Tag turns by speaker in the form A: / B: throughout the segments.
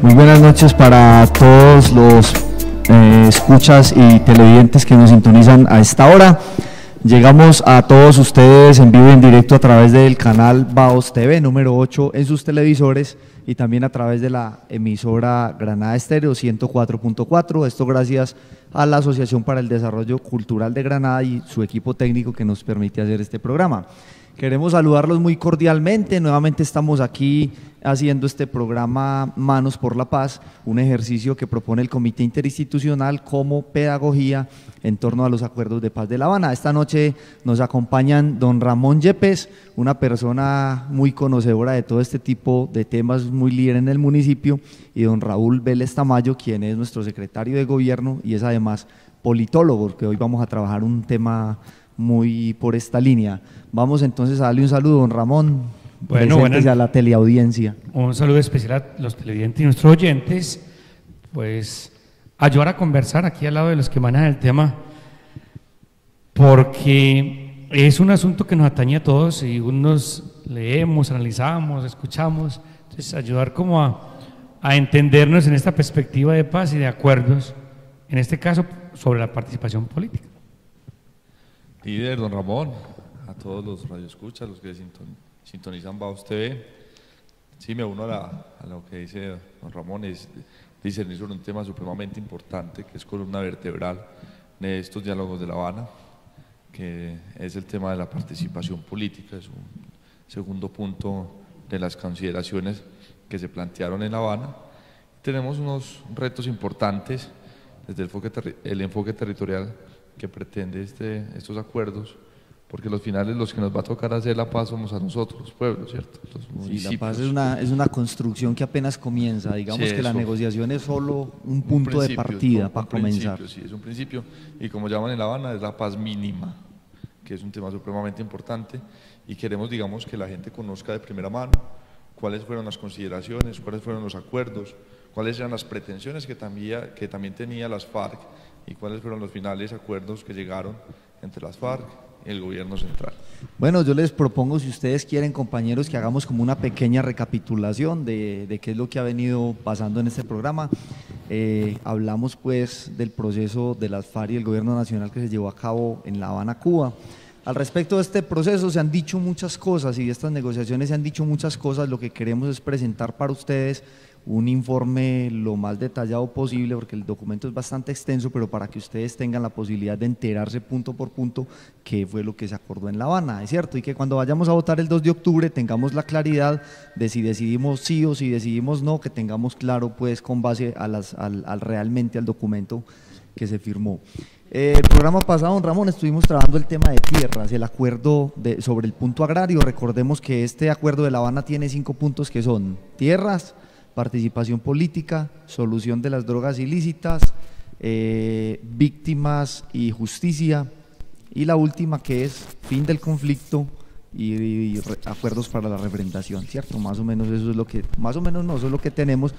A: Muy buenas noches para todos los escuchas y televidentes que nos sintonizan a esta hora. Llegamos a todos ustedes en vivo y en directo a través del canal Baos TV número 8 en sus televisores y también a través de la emisora Granada Estéreo 104.4. Esto gracias a la Asociación para el Desarrollo Cultural de Granada y su equipo técnico que nos permite hacer este programa. Queremos saludarlos muy cordialmente. Nuevamente estamos aquí haciendo este programa Manos por la Paz, un ejercicio que propone el Comité Interinstitucional como pedagogía en torno a los acuerdos de paz de La Habana. Esta noche nos acompañan don Ramón Yepes, una persona muy conocedora de todo este tipo de temas, muy líder en el municipio, y don Raúl Vélez Tamayo, quien es nuestro secretario de gobierno y es además politólogo, porque hoy vamos a trabajar un tema muy por esta línea. Vamos entonces a darle un saludo, don Ramón.
B: Bueno,
A: a la teleaudiencia.
B: Un saludo especial a los televidentes y nuestros oyentes, pues ayudar a conversar aquí al lado de los que manejan el tema, porque es un asunto que nos atañe a todos y unos leemos, analizamos, escuchamos, entonces ayudar como a entendernos en esta perspectiva de paz y de acuerdos, en este caso sobre la participación política.
C: Líder, don Ramón, a todos los radioescuchas, los que sintonizan Baos TV. Sí, me uno a lo que dice don Ramón, es discernir sobre un tema supremamente importante, que es columna vertebral de estos diálogos de La Habana, que es el tema de la participación política. Es un segundo punto de las consideraciones que se plantearon en La Habana. Tenemos unos retos importantes desde el enfoque territorial que pretende estos acuerdos, porque los finales los que nos va a tocar hacer la paz somos a nosotros, los pueblos, ¿cierto? Los municipios.
A: Sí, la paz es una construcción que apenas comienza, digamos sí, que la negociación es solo un punto de partida para comenzar.
C: Sí, es un principio, y como llaman en La Habana, es la paz mínima, que es un tema supremamente importante, y queremos, digamos, que la gente conozca de primera mano cuáles fueron las consideraciones, cuáles fueron los acuerdos, cuáles eran las pretensiones que también tenía las FARC, y cuáles fueron los finales acuerdos que llegaron entre las FARC y el gobierno central.
A: Bueno, yo les propongo, si ustedes quieren, compañeros, que hagamos como una pequeña recapitulación de qué es lo que ha venido pasando en este programa. Hablamos pues del proceso de las FARC y el gobierno nacional que se llevó a cabo en La Habana, Cuba. Al respecto de este proceso se han dicho muchas cosas y de estas negociaciones se han dicho muchas cosas. Lo que queremos es presentar para ustedes un informe lo más detallado posible, porque el documento es bastante extenso, pero para que ustedes tengan la posibilidad de enterarse punto por punto qué fue lo que se acordó en La Habana, ¿es cierto? Y que cuando vayamos a votar el 2 de octubre tengamos la claridad de si decidimos sí o si decidimos no, que tengamos claro pues con base a realmente al documento que se firmó. El programa pasado, don Ramón, estuvimos trabajando el tema de tierras, el acuerdo sobre el punto agrario. Recordemos que este acuerdo de La Habana tiene 5 puntos que son tierras, participación política, solución de las drogas ilícitas, víctimas y justicia, y la última que es fin del conflicto y acuerdos para la refrendación, ¿cierto? Más o menos eso es lo que, eso es lo que tenemos.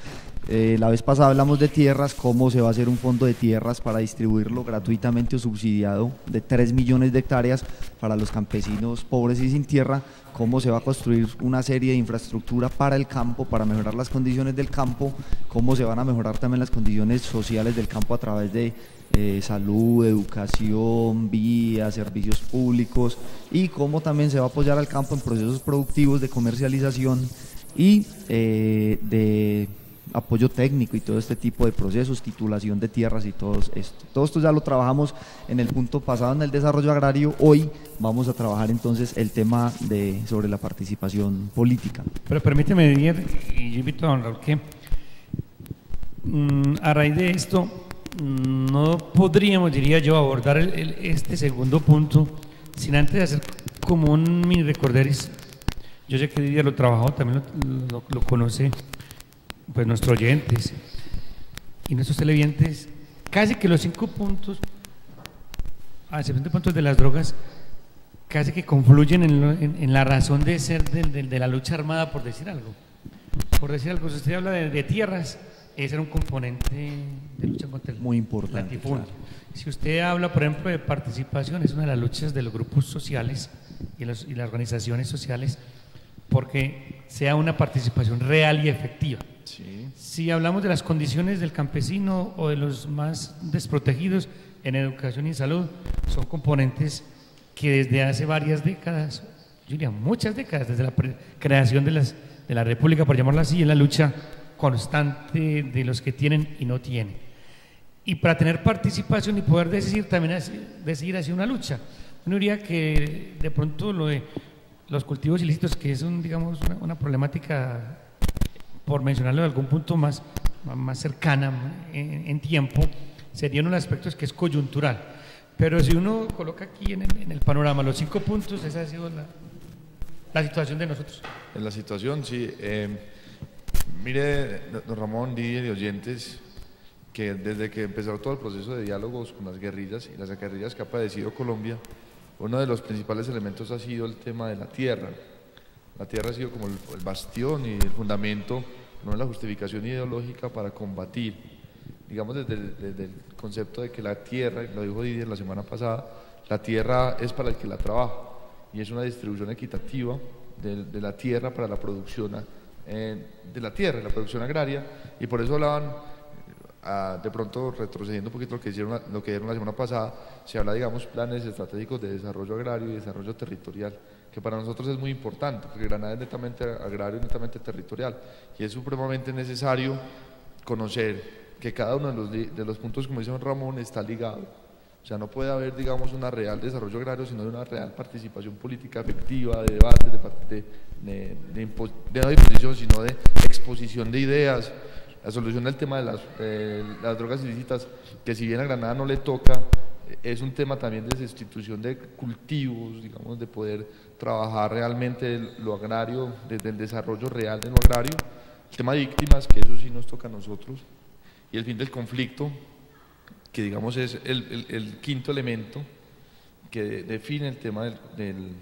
A: La vez pasada hablamos de tierras, cómo se va a hacer un fondo de tierras para distribuirlo gratuitamente o subsidiado de 3 millones de hectáreas para los campesinos pobres y sin tierra, cómo se va a construir una serie de infraestructura para el campo, para mejorar las condiciones del campo, cómo se van a mejorar también las condiciones sociales del campo a través de salud, educación, vías, servicios públicos, y cómo también se va a apoyar al campo en procesos productivos de comercialización y de apoyo técnico y todo este tipo de procesos, titulación de tierras y todo esto. Todo esto ya lo trabajamos en el punto pasado en el desarrollo agrario. Hoy vamos a trabajar entonces el tema sobre la participación política.
B: Pero permíteme, Didier, y yo invito a don Raúl que a raíz de esto no podríamos, diría yo, abordar este segundo punto sin antes hacer como un mini recorderis. Yo sé que Didier lo trabajó, también lo conoce pues nuestros oyentes y nuestros televidentes. Casi que los 5 puntos, a excepción de puntos de las drogas, casi que confluyen en la razón de ser de la lucha armada, por decir algo. Por decir algo, si usted habla de tierras, ese era un componente de lucha contra el
A: muy importante,
B: latifundio.
A: Claro.
B: Si usted habla, por ejemplo, de participación, es una de las luchas de los grupos sociales y las organizaciones sociales, porque sea una participación real y efectiva.
C: Sí.
B: Si hablamos de las condiciones del campesino o de los más desprotegidos en educación y salud, son componentes que desde hace varias décadas, yo diría muchas décadas, desde la creación de la República, por llamarlo así, en la lucha constante de los que tienen y no tienen. Y para tener participación y poder decidir, también decidir hacia una lucha. Uno diría que de pronto lo de los cultivos ilícitos, que es digamos, una problemática, por mencionarlo de algún punto más cercana en tiempo, sería uno de los aspectos que es coyuntural. Pero si uno coloca aquí en el panorama los 5 puntos, esa ha sido la situación de nosotros.
C: En la situación, sí. Mire, don Ramón, Didier y oyentes, que desde que empezó todo el proceso de diálogos con las guerrillas y las guerrillas que ha padecido Colombia, uno de los principales elementos ha sido el tema de la tierra. La tierra ha sido como el bastión y el fundamento, no la justificación ideológica para combatir. Digamos desde el concepto de que la tierra, lo dijo Didier la semana pasada, la tierra es para el que la trabaja y es una distribución equitativa de la tierra para la producción de la tierra, la producción agraria, y por eso hablaban, de pronto retrocediendo un poquito lo que dieron la semana pasada, se habla, digamos, planes estratégicos de desarrollo agrario y desarrollo territorial, que para nosotros es muy importante, porque Granada es netamente agrario y netamente territorial, y es supremamente necesario conocer que cada uno de los puntos, como dice don Ramón, está ligado. O sea, no puede haber, digamos, un real desarrollo agrario, sino de una real participación política efectiva, de debate, no de imposición, sino de exposición de ideas. La solución del tema de las drogas ilícitas, que si bien a Granada no le toca, es un tema también de sustitución de cultivos, digamos, de poder trabajar realmente lo agrario, desde el desarrollo real de lo agrario. El tema de víctimas, que eso sí nos toca a nosotros, y el fin del conflicto, que digamos es el quinto elemento que define el tema del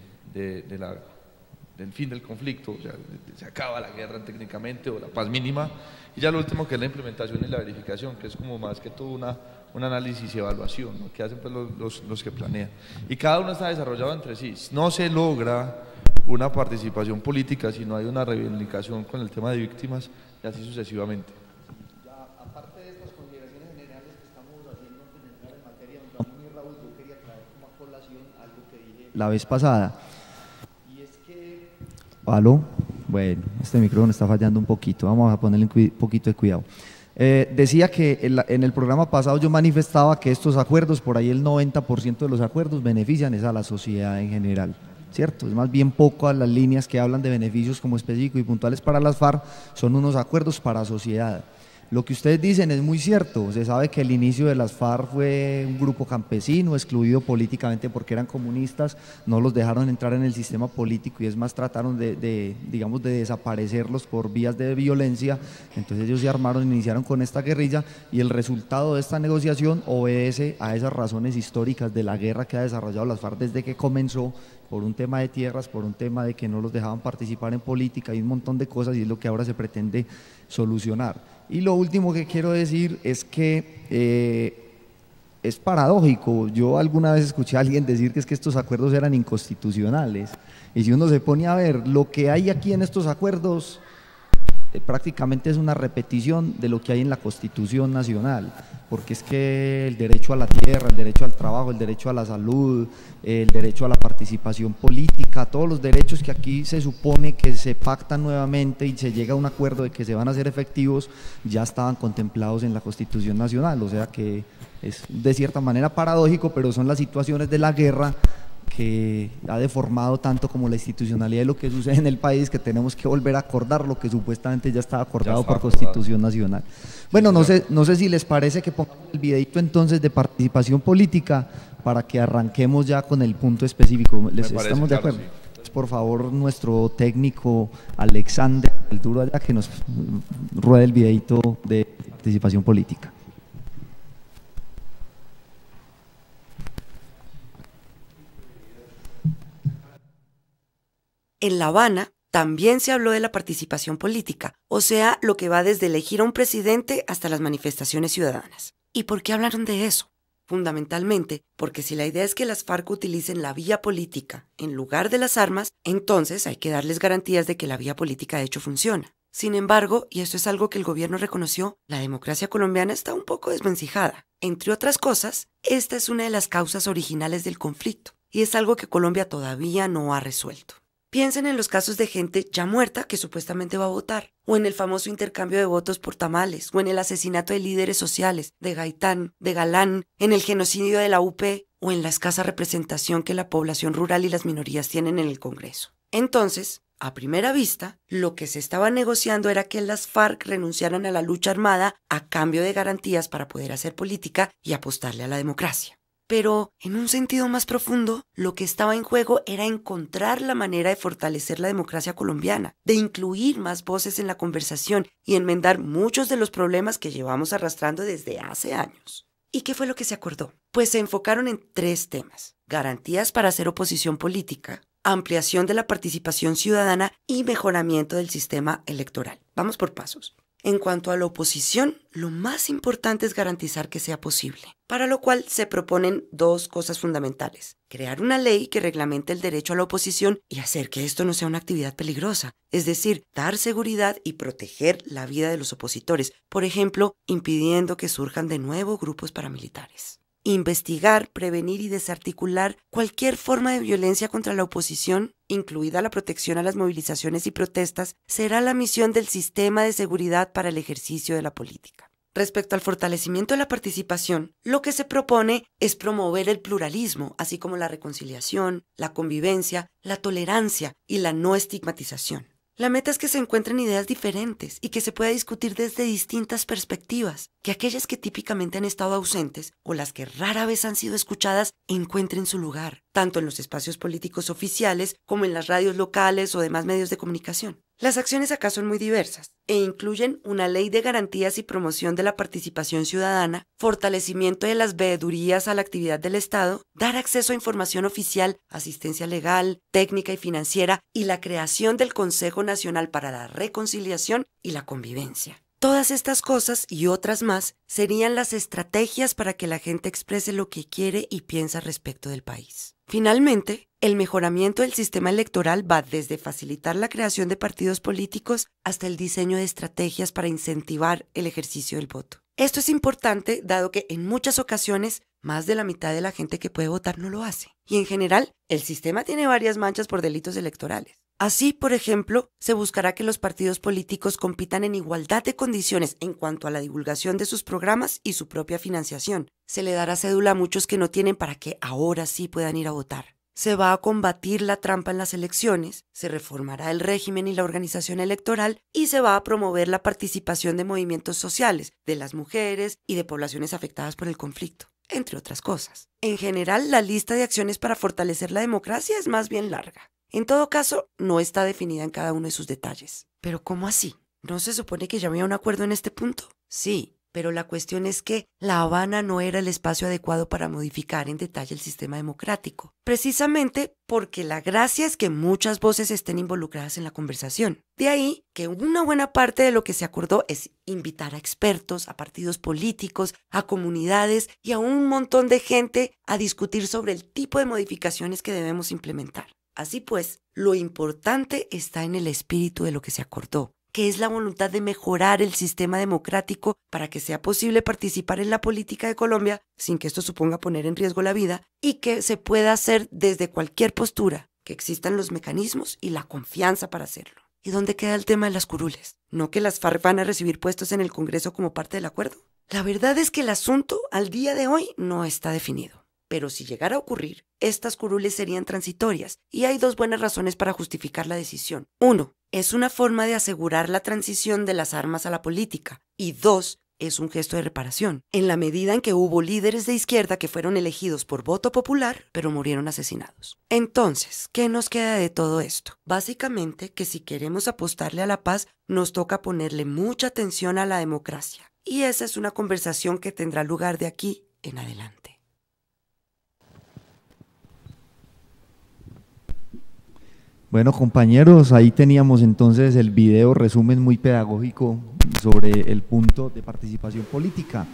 C: fin del conflicto. O sea, se acaba la guerra técnicamente, o la paz mínima, y ya lo último, que es la implementación y la verificación, que es como más que todo un análisis y evaluación, ¿no?, que hacen pues los que planean, y cada uno está desarrollado entre sí. No se logra una participación política si no hay una reivindicación con el tema de víctimas, y así sucesivamente.
A: La vez pasada. Y es que... ¿Aló? Bueno, este micrófono está fallando un poquito, vamos a ponerle un poquito de cuidado. Decía que en el programa pasado yo manifestaba que estos acuerdos, por ahí el 90% de los acuerdos benefician a la sociedad en general, ¿cierto? Es más bien poco a las líneas que hablan de beneficios como específicos y puntuales para las FARC, son unos acuerdos para sociedad. Lo que ustedes dicen es muy cierto, se sabe que el inicio de las FARC fue un grupo campesino, excluido políticamente porque eran comunistas, no los dejaron entrar en el sistema político y es más trataron digamos, de desaparecerlos por vías de violencia. Entonces ellos se armaron, iniciaron con esta guerrilla, y el resultado de esta negociación obedece a esas razones históricas de la guerra que ha desarrollado las FARC desde que comenzó, por un tema de tierras, por un tema de que no los dejaban participar en política y un montón de cosas, y es lo que ahora se pretende solucionar. Y lo último que quiero decir es que es paradójico. Yo alguna vez escuché a alguien decir que es que estos acuerdos eran inconstitucionales, y si uno se pone a ver lo que hay aquí en estos acuerdos, prácticamente es una repetición de lo que hay en la Constitución Nacional, porque es que el derecho a la tierra, el derecho al trabajo, el derecho a la salud, el derecho a la participación política, todos los derechos que aquí se supone que se pactan nuevamente y se llega a un acuerdo de que se van a hacer efectivos, ya estaban contemplados en la Constitución Nacional. O sea que es de cierta manera paradójico, pero son las situaciones de la guerra que ha deformado tanto como la institucionalidad de lo que sucede en el país, que tenemos que volver a acordar lo que supuestamente ya estaba acordado por Constitución Nacional. Bueno, no sé si les parece que pongamos el videito entonces de participación política para que arranquemos ya con el punto específico. ¿Estamos de acuerdo? Sí. Por favor, nuestro técnico Alexander, el duro allá, que nos ruede el videito de participación política.
D: En La Habana también se habló de la participación política, o sea, lo que va desde elegir a un presidente hasta las manifestaciones ciudadanas. ¿Y por qué hablaron de eso? Fundamentalmente, porque si la idea es que las FARC utilicen la vía política en lugar de las armas, entonces hay que darles garantías de que la vía política de hecho funciona. Sin embargo, y esto es algo que el gobierno reconoció, la democracia colombiana está un poco desvencijada. Entre otras cosas, esta es una de las causas originales del conflicto, y es algo que Colombia todavía no ha resuelto. Piensen en los casos de gente ya muerta que supuestamente va a votar, o en el famoso intercambio de votos por tamales, o en el asesinato de líderes sociales, de Gaitán, de Galán, en el genocidio de la UP, o en la escasa representación que la población rural y las minorías tienen en el Congreso. Entonces, a primera vista, lo que se estaba negociando era que las FARC renunciaran a la lucha armada a cambio de garantías para poder hacer política y apostarle a la democracia. Pero, en un sentido más profundo, lo que estaba en juego era encontrar la manera de fortalecer la democracia colombiana, de incluir más voces en la conversación y enmendar muchos de los problemas que llevamos arrastrando desde hace años. ¿Y qué fue lo que se acordó? Pues se enfocaron en 3 temas: garantías para hacer oposición política, ampliación de la participación ciudadana y mejoramiento del sistema electoral. Vamos por pasos. En cuanto a la oposición, lo más importante es garantizar que sea posible, para lo cual se proponen 2 cosas fundamentales: crear una ley que reglamente el derecho a la oposición y hacer que esto no sea una actividad peligrosa, es decir, dar seguridad y proteger la vida de los opositores, por ejemplo, impidiendo que surjan de nuevo grupos paramilitares. Investigar, prevenir y desarticular cualquier forma de violencia contra la oposición, incluida la protección a las movilizaciones y protestas, será la misión del sistema de seguridad para el ejercicio de la política. Respecto al fortalecimiento de la participación, lo que se propone es promover el pluralismo, así como la reconciliación, la convivencia, la tolerancia y la no estigmatización. La meta es que se encuentren ideas diferentes y que se pueda discutir desde distintas perspectivas, que aquellas que típicamente han estado ausentes o las que rara vez han sido escuchadas encuentren su lugar, tanto en los espacios políticos oficiales como en las radios locales o demás medios de comunicación. Las acciones acá son muy diversas e incluyen una ley de garantías y promoción de la participación ciudadana, fortalecimiento de las veedurías a la actividad del Estado, dar acceso a información oficial, asistencia legal, técnica y financiera y la creación del Consejo Nacional para la Reconciliación y la Convivencia. Todas estas cosas y otras más serían las estrategias para que la gente exprese lo que quiere y piensa respecto del país. Finalmente, el mejoramiento del sistema electoral va desde facilitar la creación de partidos políticos hasta el diseño de estrategias para incentivar el ejercicio del voto. Esto es importante dado que en muchas ocasiones más de la mitad de la gente que puede votar no lo hace. Y en general, el sistema tiene varias manchas por delitos electorales. Así, por ejemplo, se buscará que los partidos políticos compitan en igualdad de condiciones en cuanto a la divulgación de sus programas y su propia financiación. Se le dará cédula a muchos que no tienen para que ahora sí puedan ir a votar. Se va a combatir la trampa en las elecciones, se reformará el régimen y la organización electoral y se va a promover la participación de movimientos sociales, de las mujeres y de poblaciones afectadas por el conflicto, entre otras cosas. En general, la lista de acciones para fortalecer la democracia es más bien larga. En todo caso, no está definida en cada uno de sus detalles. ¿Pero cómo así? ¿No se supone que ya había un acuerdo en este punto? Sí, pero la cuestión es que La Habana no era el espacio adecuado para modificar en detalle el sistema democrático, precisamente porque la gracia es que muchas voces estén involucradas en la conversación. De ahí que una buena parte de lo que se acordó es invitar a expertos, a partidos políticos, a comunidades y a un montón de gente a discutir sobre el tipo de modificaciones que debemos implementar. Así pues, lo importante está en el espíritu de lo que se acordó, que es la voluntad de mejorar el sistema democrático para que sea posible participar en la política de Colombia sin que esto suponga poner en riesgo la vida y que se pueda hacer desde cualquier postura, que existan los mecanismos y la confianza para hacerlo. ¿Y dónde queda el tema de las curules? ¿No que las FARC van a recibir puestos en el Congreso como parte del acuerdo? La verdad es que el asunto al día de hoy no está definido. Pero si llegara a ocurrir, estas curules serían transitorias y hay 2 buenas razones para justificar la decisión. 1. Es una forma de asegurar la transición de las armas a la política. Y 2. Es un gesto de reparación, en la medida en que hubo líderes de izquierda que fueron elegidos por voto popular, pero murieron asesinados. Entonces, ¿qué nos queda de todo esto? Básicamente que si queremos apostarle a la paz, nos toca ponerle mucha atención a la democracia. Y esa es una conversación que tendrá lugar de aquí en adelante.
A: Bueno, compañeros, ahí teníamos entonces el video resumen muy pedagógico sobre el punto de participación política.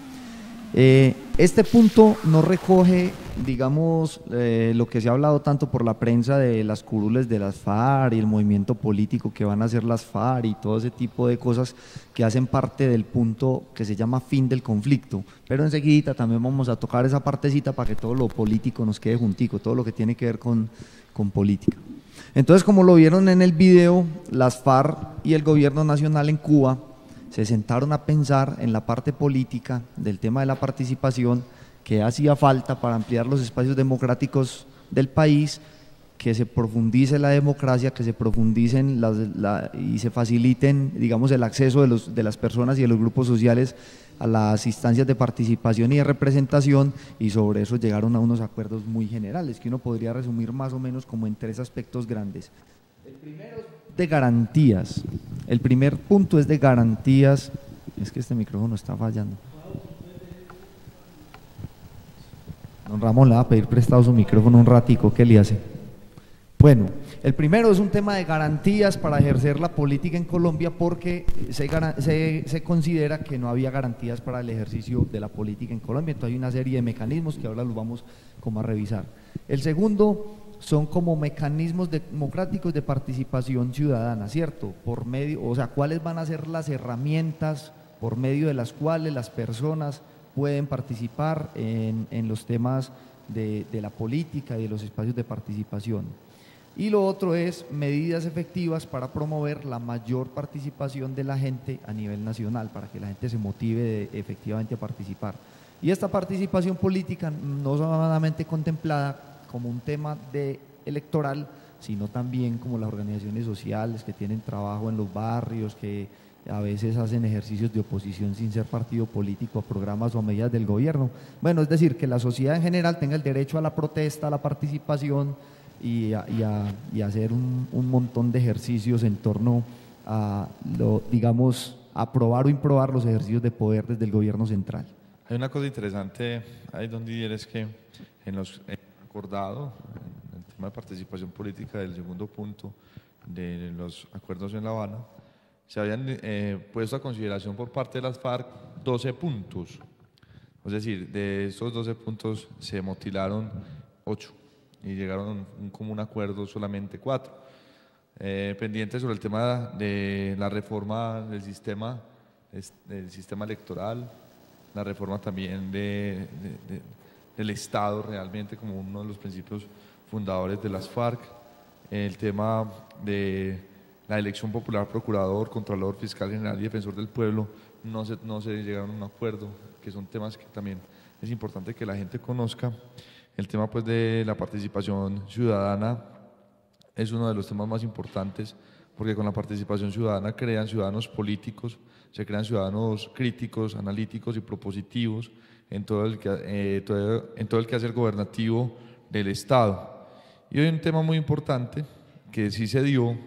A: Este punto no recoge, digamos, lo que se ha hablado tanto por la prensa de las curules de las FARC y el movimiento político que van a hacer las FARC y todo ese tipo de cosas que hacen parte del punto que se llama fin del conflicto, pero enseguida también vamos a tocar esa partecita para que todo lo político nos quede juntico, todo lo que tiene que ver con política. Entonces, como lo vieron en el video, las FARC y el gobierno nacional en Cuba se sentaron a pensar en la parte política del tema de la participación, que hacía falta para ampliar los espacios democráticos del país, que se profundice la democracia, que se profundicen y se faciliten, digamos, el acceso de las personas y de los grupos sociales a las instancias de participación y de representación, y sobre eso llegaron a unos acuerdos muy generales, que uno podría resumir más o menos como en 3 aspectos grandes. El primero es de garantías. El primer punto es de garantías. Es que este micrófono está fallando. Don Ramón, le va a pedir prestado su micrófono un ratico, ¿qué le hace? Bueno, el primero es un tema de garantías para ejercer la política en Colombia, porque se considera que no había garantías para el ejercicio de la política en Colombia. Entonces hay una serie de mecanismos que ahora los vamos como a revisar. El segundo son como mecanismos democráticos de participación ciudadana, ¿cierto? Por medio, o sea, ¿cuáles van a ser las herramientas por medio de las cuales las personas pueden participar en los temas de la política y de los espacios de participación? Y lo otro es medidas efectivas para promover la mayor participación de la gente a nivel nacional, para que la gente se motive efectivamente a participar. Y esta participación política no solamente contemplada como un tema electoral, sino también como las organizaciones sociales que tienen trabajo en los barrios, que a veces hacen ejercicios de oposición sin ser partido político a programas o a medidas del gobierno. Bueno, es decir, que la sociedad en general tenga el derecho a la protesta, a la participación y a hacer un montón de ejercicios en torno a, digamos, aprobar o improbar los ejercicios de poder desde el gobierno central.
C: Hay una cosa interesante ahí, don Didier, es que en los acordado, en el tema de participación política del segundo punto de los acuerdos en La Habana, se habían puesto a consideración por parte de las FARC 12 puntos, es decir, de estos 12 puntos se mutilaron 8 y llegaron a un común acuerdo solamente 4, pendientes sobre el tema de la reforma del sistema electoral, la reforma también del Estado realmente como uno de los principios fundadores de las FARC, el tema de la elección popular, procurador, contralor, fiscal general y defensor del pueblo, no se llegaron a un acuerdo, que son temas que también es importante que la gente conozca. El tema pues de la participación ciudadana es uno de los temas más importantes, porque con la participación ciudadana crean ciudadanos políticos, se crean ciudadanos críticos, analíticos y propositivos en todo el quehacer gobernativo del Estado. Y hoy un tema muy importante que sí se dio,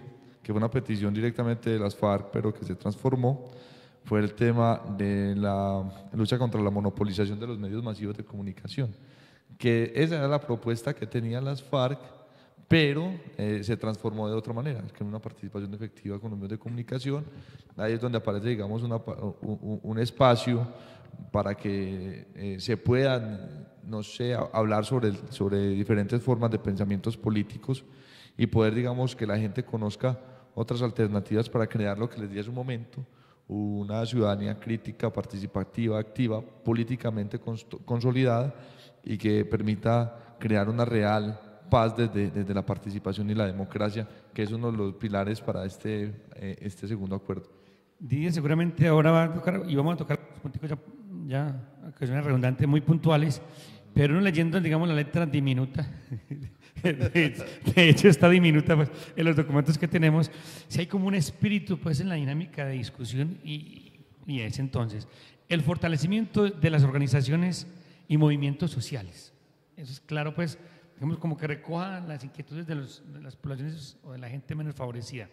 C: que fue una petición directamente de las FARC, pero que se transformó, fue el tema de la lucha contra la monopolización de los medios masivos de comunicación, que esa era la propuesta que tenían las FARC, pero se transformó de otra manera, que en una participación efectiva con los medios de comunicación. Ahí es donde aparece, digamos, un espacio para que se puedan, no sé, hablar sobre diferentes formas de pensamientos políticos y poder, digamos, que la gente conozca otras alternativas para crear lo que les di hace un momento, una ciudadanía crítica, participativa, activa, políticamente consolidada y que permita crear una real paz desde la participación y la democracia, que es uno de los pilares para este segundo acuerdo.
B: Didier, seguramente ahora va a tocar, y vamos a tocar puntos ya que son redundantes, muy puntuales, pero uno leyendo, digamos, la letra diminuta, de hecho está diminuta pues, en los documentos que tenemos, si hay como un espíritu pues en la dinámica de discusión y es entonces el fortalecimiento de las organizaciones y movimientos sociales. Eso es claro, pues, digamos, como que recoja las inquietudes de las poblaciones o de la gente menos favorecida.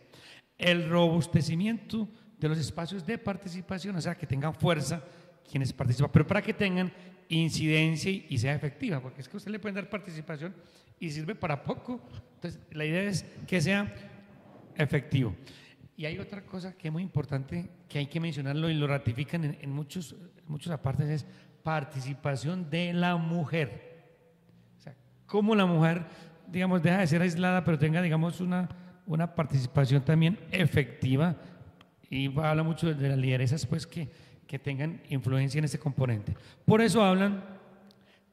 B: El robustecimiento de los espacios de participación, o sea, que tengan fuerza quienes participan, pero para que tengan incidencia y sea efectiva, porque es que usted le pueden dar participación y sirve para poco. Entonces, la idea es que sea efectivo. Y hay otra cosa que es muy importante, que hay que mencionarlo y lo ratifican en muchos apartes, es participación de la mujer. O sea, cómo la mujer, digamos, deja de ser aislada, pero tenga, digamos, una participación también efectiva, y habla mucho de las lideresas, pues, que tengan influencia en este componente. Por eso hablan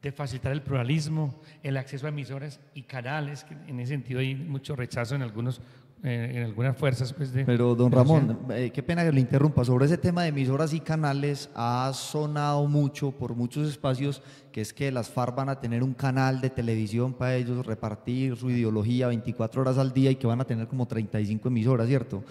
B: de facilitar el pluralismo, el acceso a emisoras y canales, que en ese sentido hay mucho rechazo en algunas fuerzas, pues,
A: Pero don Ramón, qué pena que lo interrumpa, sobre ese tema de emisoras y canales ha sonado mucho por muchos espacios, que es que las FARC van a tener un canal de televisión para ellos repartir su ideología 24 horas al día y que van a tener como 35 emisoras, ¿cierto?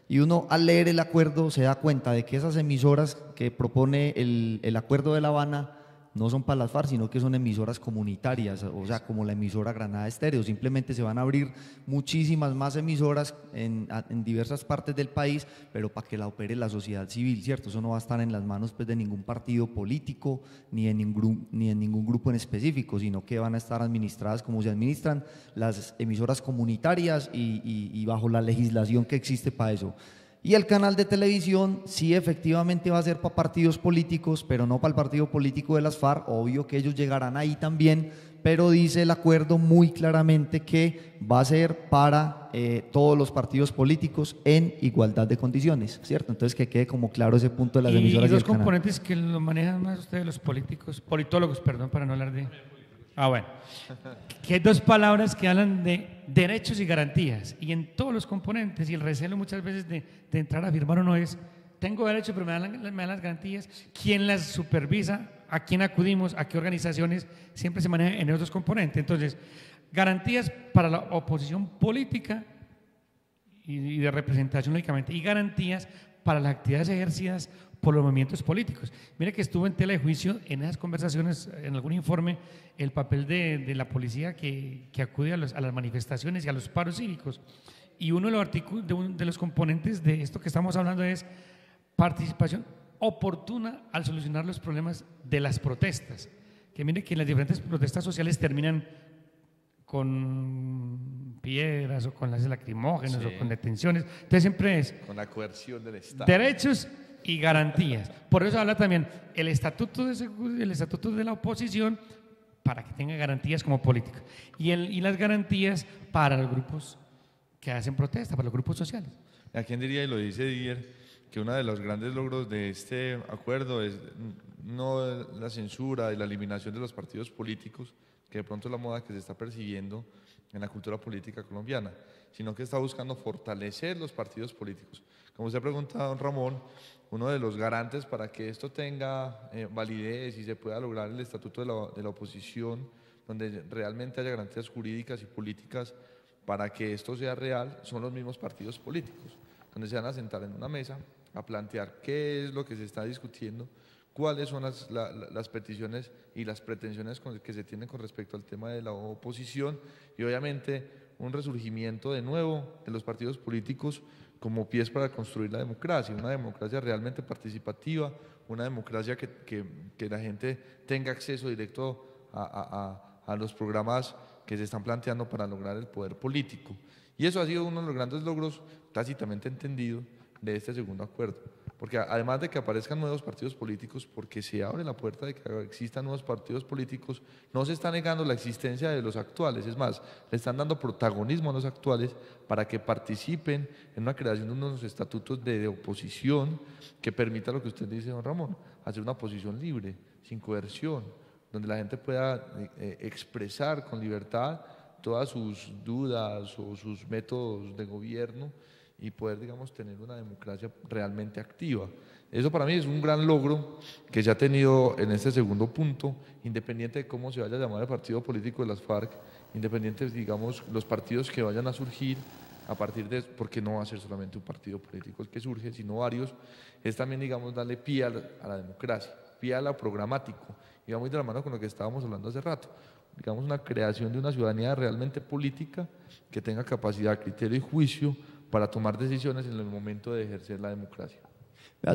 A: Y uno al leer el acuerdo se da cuenta de que esas emisoras que propone el acuerdo de La Habana no son para las FARC, sino que son emisoras comunitarias, o sea, como la emisora Granada Estéreo. Simplemente se van a abrir muchísimas más emisoras en diversas partes del país, pero para que la opere la sociedad civil, ¿cierto? Eso no va a estar en las manos, pues, de ningún partido político ni en ningún grupo en específico, sino que van a estar administradas como se administran las emisoras comunitarias y bajo la legislación que existe para eso. Y el canal de televisión sí efectivamente va a ser para partidos políticos, pero no para el partido político de las FARC, obvio que ellos llegarán ahí también, pero dice el acuerdo muy claramente que va a ser para todos los partidos políticos en igualdad de condiciones, ¿cierto? Entonces que quede como claro ese punto de las emisoras
B: y los
A: el canal.
B: componentes que lo manejan más ustedes los politólogos, perdón, para no hablar de... bueno, que hay dos palabras que hablan de derechos y garantías, y en todos los componentes, y el recelo muchas veces de entrar a firmar o no es, tengo derecho pero me dan las garantías, ¿quién las supervisa? ¿A quién acudimos? ¿A qué organizaciones? Siempre se maneja en esos dos componentes. Entonces, garantías para la oposición política y de representación lógicamente, y garantías para las actividades ejercidas por los movimientos políticos. Mire que estuvo en tela de juicio en esas conversaciones, en algún informe, el papel de la policía que acude a las manifestaciones y a los paros cívicos. Y uno de los componentes de esto que estamos hablando es participación oportuna al solucionar los problemas de las protestas. Que mire que las diferentes protestas sociales terminan con piedras o con gases lacrimógenos, sí, o con detenciones. Entonces siempre es
C: con la coerción del Estado.
B: Derechos y garantías. Por eso habla también el estatuto de la oposición, para que tenga garantías como política, y las garantías para los grupos que hacen protesta, para los grupos sociales.
C: ¿A quién diría, y lo dice Didier, que uno de los grandes logros de este acuerdo es no la censura y la eliminación de los partidos políticos, que de pronto es la moda que se está percibiendo en la cultura política colombiana, sino que está buscando fortalecer los partidos políticos? Como usted pregunta, don Ramón, uno de los garantes para que esto tenga validez y se pueda lograr el estatuto de la oposición, donde realmente haya garantías jurídicas y políticas para que esto sea real, son los mismos partidos políticos, donde se van a sentar en una mesa a plantear qué es lo que se está discutiendo, cuáles son las peticiones y las pretensiones que se tienen con respecto al tema de la oposición, y obviamente un resurgimiento de nuevo de los partidos políticos como pies para construir la democracia, una democracia realmente participativa, una democracia que la gente tenga acceso directo a los programas que se están planteando para lograr el poder político. Y eso ha sido uno de los grandes logros tácitamente entendido de este segundo acuerdo, porque además de que aparezcan nuevos partidos políticos, porque se abre la puerta de que existan nuevos partidos políticos, no se está negando la existencia de los actuales, es más, le están dando protagonismo a los actuales para que participen en una creación de unos estatutos de oposición que permita lo que usted dice, don Ramón, hacer una oposición libre, sin coerción, donde la gente pueda expresar con libertad todas sus dudas o sus métodos de gobierno y poder, digamos, tener una democracia realmente activa. Eso para mí es un gran logro que se ha tenido en este segundo punto, independiente de cómo se vaya a llamar el partido político de las FARC, independientes, digamos, los partidos que vayan a surgir a partir de, porque no va a ser solamente un partido político el que surge, sino varios, es también, digamos, darle pie a la democracia, pie a lo programático, y va muy de la mano con lo que estábamos hablando hace rato, digamos, una creación de una ciudadanía realmente política que tenga capacidad, criterio y juicio para tomar decisiones en el momento de ejercer la democracia.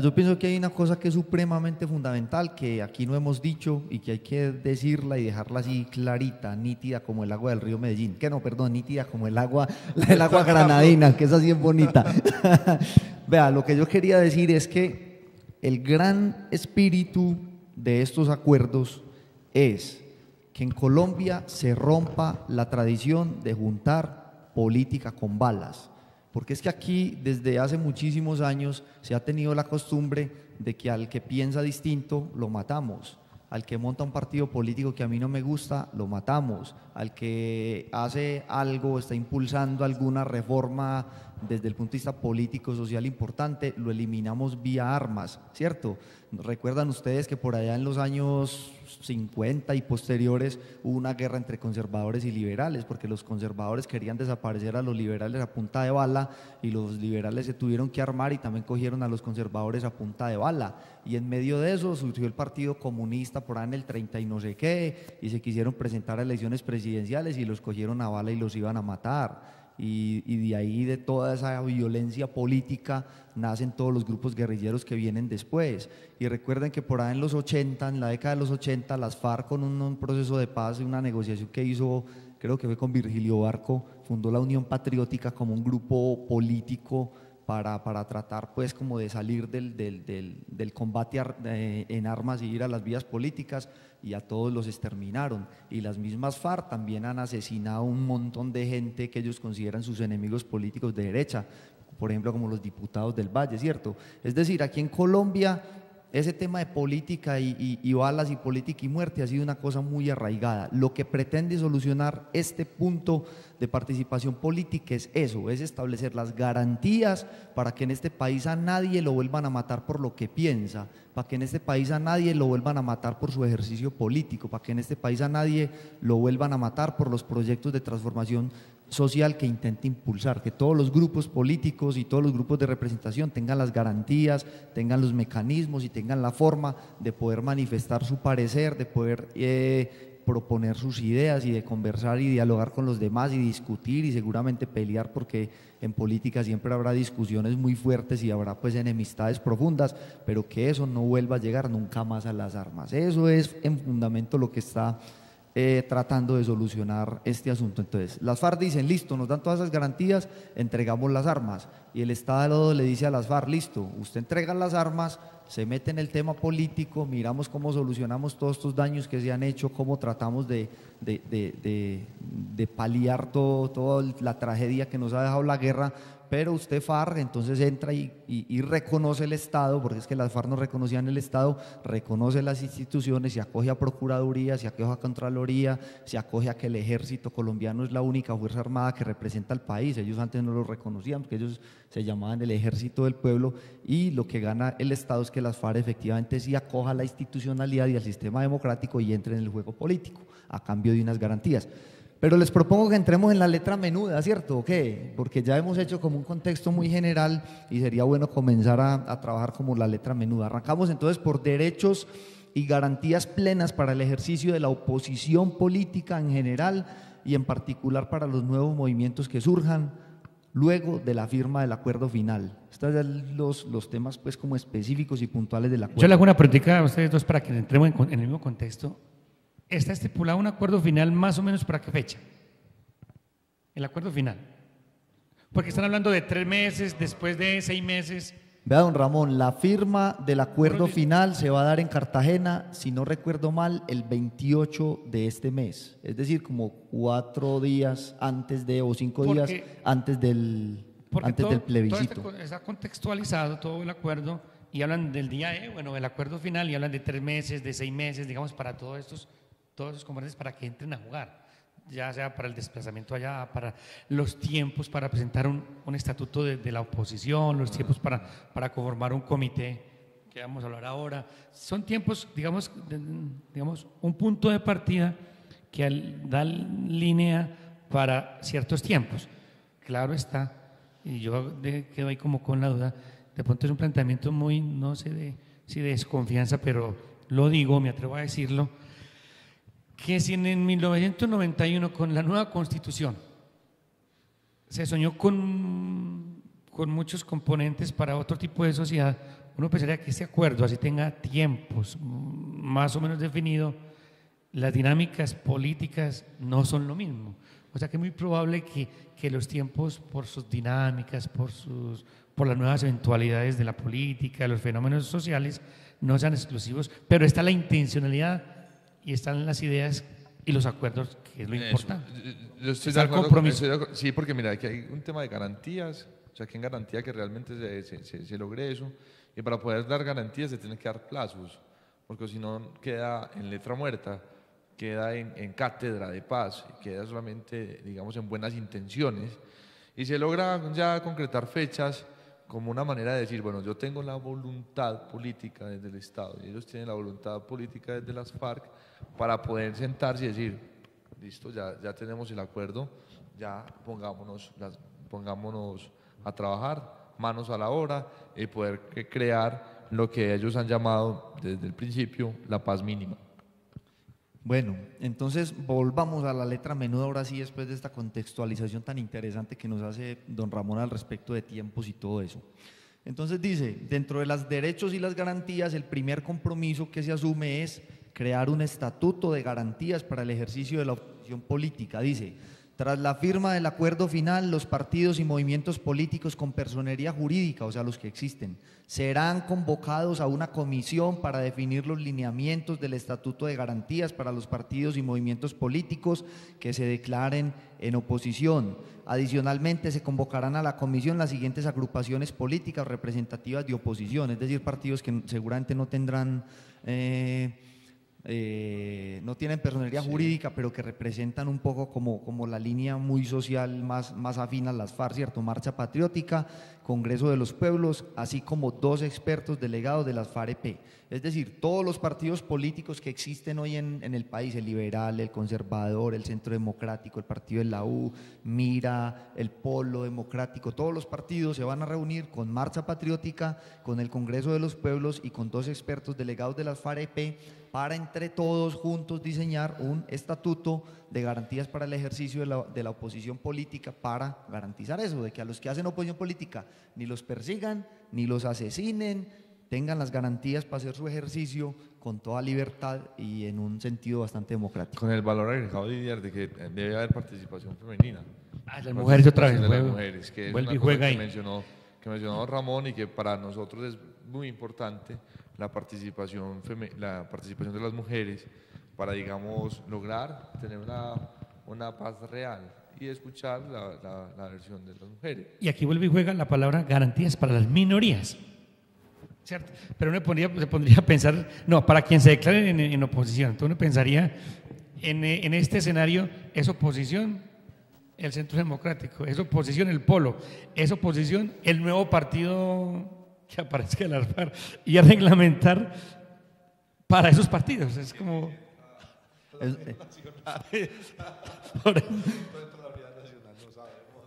A: Yo pienso que hay una cosa que es supremamente fundamental, que aquí no hemos dicho y que hay que decirla y dejarla así clarita, nítida como el agua del río Medellín, que no, perdón, nítida como el agua granadina, que esa sí es bonita. Vea, lo que yo quería decir es que el gran espíritu
E: de estos acuerdos es que en Colombia se rompa la tradición de juntar política con balas, porque es que aquí desde hace muchísimos años se ha tenido la costumbre de que al que piensa distinto lo matamos, al que monta un partido político que a mí no me gusta lo matamos, al que hace algo, está impulsando alguna reforma desde el punto de vista político, social importante, lo eliminamos vía armas, ¿cierto? Recuerdan ustedes que por allá en los años 50 y posteriores hubo una guerra entre conservadores y liberales, porque los conservadores querían desaparecer a los liberales a punta de bala y los liberales se tuvieron que armar y también cogieron a los conservadores a punta de bala, y en medio de eso surgió el Partido Comunista por ahí en el 30 y no sé qué, y se quisieron presentar a elecciones presidenciales y los cogieron a bala y los iban a matar. Y de ahí, de toda esa violencia política, nacen todos los grupos guerrilleros que vienen después. Y recuerden que por ahí en los 80, en la década de los 80, las FARC, con un proceso de paz y una negociación que hizo, creo que fue con Virgilio Barco, fundó la Unión Patriótica como un grupo político para tratar pues como de salir del combate en armas y ir a las vías políticas, y a todos los exterminaron. Y las mismas FARC también han asesinado un montón de gente que ellos consideran sus enemigos políticos de derecha, por ejemplo como los diputados del Valle, ¿cierto? Es decir, aquí en Colombia ese tema de política y balas y política y muerte ha sido una cosa muy arraigada. Lo que pretende solucionar este punto de participación política es eso, es establecer las garantías para que en este país a nadie lo vuelvan a matar por lo que piensa, para que en este país a nadie lo vuelvan a matar por su ejercicio político, para que en este país a nadie lo vuelvan a matar por los proyectos de transformación social que intente impulsar, que todos los grupos políticos y todos los grupos de representación tengan las garantías, tengan los mecanismos y tengan la forma de poder manifestar su parecer, de poder proponer sus ideas y de conversar y dialogar con los demás y discutir y seguramente pelear, porque en política siempre habrá discusiones muy fuertes y habrá pues enemistades profundas, pero que eso no vuelva a llegar nunca más a las armas. Eso es en fundamento lo que está tratando de solucionar este asunto. Entonces, las FARC dicen, listo, nos dan todas esas garantías, entregamos las armas, y el Estado le dice a las FARC, listo, usted entrega las armas, se mete en el tema político, miramos cómo solucionamos todos estos daños que se han hecho, cómo tratamos de paliar toda la tragedia que nos ha dejado la guerra, pero usted FARC entonces entra y reconoce el Estado, porque es que las FARC no reconocían el Estado, reconoce las instituciones, se acoge a Procuraduría, se acoge a Contraloría, se acoge a que el ejército colombiano es la única fuerza armada que representa al país. Ellos antes no lo reconocían porque ellos se llamaban el Ejército del Pueblo, y lo que gana el Estado es que las FARC efectivamente sí acoja la institucionalidad y al sistema democrático y entre en el juego político a cambio de unas garantías. Pero les propongo que entremos en la letra menuda, ¿cierto? ¿O qué? Porque ya hemos hecho como un contexto muy general y sería bueno comenzar a trabajar como la letra menuda. Arrancamos entonces por derechos y garantías plenas para el ejercicio de la oposición política en general y en particular para los nuevos movimientos que surjan luego de la firma del acuerdo final. Estos son los temas pues como específicos y puntuales del acuerdo.
B: Yo le hago una pregunta a ustedes dos para que entremos en el mismo contexto. ¿Está estipulado un acuerdo final más o menos para qué fecha? El acuerdo final. Porque están hablando de 3 meses, después de 6 meses.
E: Vea, don Ramón, la firma del acuerdo final se va a dar en Cartagena, si no recuerdo mal, el 28 de este mes. Es decir, como 4 días antes de, o 5 días antes del plebiscito.
B: Todo está contextualizado, todo el acuerdo, y hablan del día del acuerdo final, y hablan de 3 meses, de 6 meses, digamos, para todos esos componentes para que entren a jugar, ya sea para el desplazamiento allá, para los tiempos para presentar un estatuto de la oposición, los tiempos para conformar un comité, que vamos a hablar ahora. Son tiempos, digamos un punto de partida que da línea para ciertos tiempos. Claro está, y yo quedo ahí como con la duda, de pronto es un planteamiento muy, no sé si de desconfianza, pero lo digo, me atrevo a decirlo, que si en 1991 con la nueva Constitución se soñó con muchos componentes para otro tipo de sociedad, uno pensaría que este acuerdo, así tenga tiempos más o menos definidos, las dinámicas políticas no son lo mismo. O sea que es muy probable que los tiempos, por sus dinámicas, por sus por las nuevas eventualidades de la política, de los fenómenos sociales, no sean exclusivos, pero está la intencionalidad y están las ideas y los acuerdos, que es lo importante.
C: Yo estoy
B: Está
C: de
B: el
C: acuerdo,
B: compromiso.
C: sí, porque mira, aquí hay un tema de garantías, o sea, que en garantía que realmente se logre eso, y para poder dar garantías se tienen que dar plazos, porque si no queda en letra muerta, queda en cátedra de paz, queda solamente, digamos, en buenas intenciones, y se logra ya concretar fechas como una manera de decir, bueno, yo tengo la voluntad política desde el Estado y ellos tienen la voluntad política desde las FARC para poder sentarse y decir, listo, ya tenemos el acuerdo, ya pongámonos a trabajar, manos a la obra y poder crear lo que ellos han llamado desde el principio la paz mínima.
E: Bueno, entonces volvamos a la letra menuda ahora sí, después de esta contextualización tan interesante que nos hace don Ramón al respecto de tiempos y todo eso. Entonces dice, dentro de los derechos y las garantías, el primer compromiso que se asume es crear un estatuto de garantías para el ejercicio de la oposición política. Dice, tras la firma del acuerdo final, los partidos y movimientos políticos con personería jurídica, o sea, los que existen, serán convocados a una comisión para definir los lineamientos del Estatuto de Garantías para los partidos y movimientos políticos que se declaren en oposición. Adicionalmente, se convocarán a la comisión las siguientes agrupaciones políticas representativas de oposición, es decir, partidos que seguramente no tendrán… no tienen personería jurídica, pero que representan un poco como la línea muy social más afín a las FARC, ¿cierto? Marcha Patriótica, Congreso de los Pueblos, así como 2 expertos delegados de las FAREP. Es decir, todos los partidos políticos que existen hoy en el país, el liberal, el conservador, el centro democrático, el partido de la U, Mira, el Polo Democrático, todos los partidos se van a reunir con Marcha Patriótica, con el Congreso de los Pueblos y con 2 expertos delegados de las FAREP para entre todos juntos diseñar un estatuto de garantías para el ejercicio de la oposición política para garantizar eso, de que a los que hacen oposición política ni los persigan, ni los asesinen, tengan las garantías para hacer su ejercicio con toda libertad y en un sentido bastante democrático.
C: Con el valor agregado de que debe haber participación femenina.
B: Las mujeres otra vez,
C: de las mujeres, que es
B: vuelve
C: una
B: y
C: cosa
B: juega
C: que
B: ahí.
C: mencionó Ramón y que para nosotros es muy importante la participación de las mujeres para, digamos, lograr tener una paz real y escuchar la versión de las mujeres.
B: Y aquí vuelve y juega la palabra garantías para las minorías, ¿cierto? Pero uno se pondría a pensar, no, para quien se declare en oposición, entonces uno pensaría, en este escenario es oposición el Centro Democrático, es oposición el Polo, es oposición el nuevo partido que aparezca en las FARC, y a reglamentar para esos partidos, es como…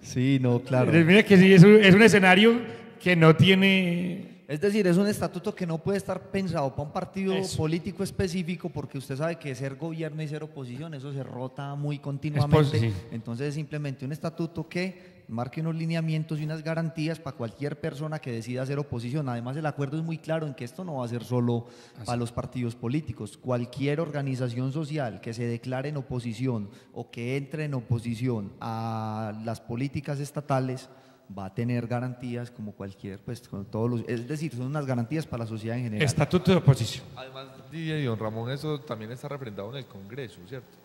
E: Sí, no, claro.
B: Mira que sí, es un escenario que no tiene…
E: Es decir, es un estatuto que no puede estar pensado para un partido
B: Eso.
E: político específico, porque usted sabe que ser gobierno y ser oposición, eso se rota muy continuamente.
B: Sí.
E: Entonces es simplemente un estatuto que marque unos lineamientos y unas garantías para cualquier persona que decida hacer oposición. Además, el acuerdo es muy claro en que esto no va a ser solo para los partidos políticos. Cualquier organización social que se declare en oposición o que entre en oposición a las políticas estatales va a tener garantías como cualquier, pues con todos los, es decir, son unas garantías para la sociedad en general.
B: Estatuto de oposición.
C: Además, Didier y don Ramón, eso también está refrendado en el Congreso, ¿cierto?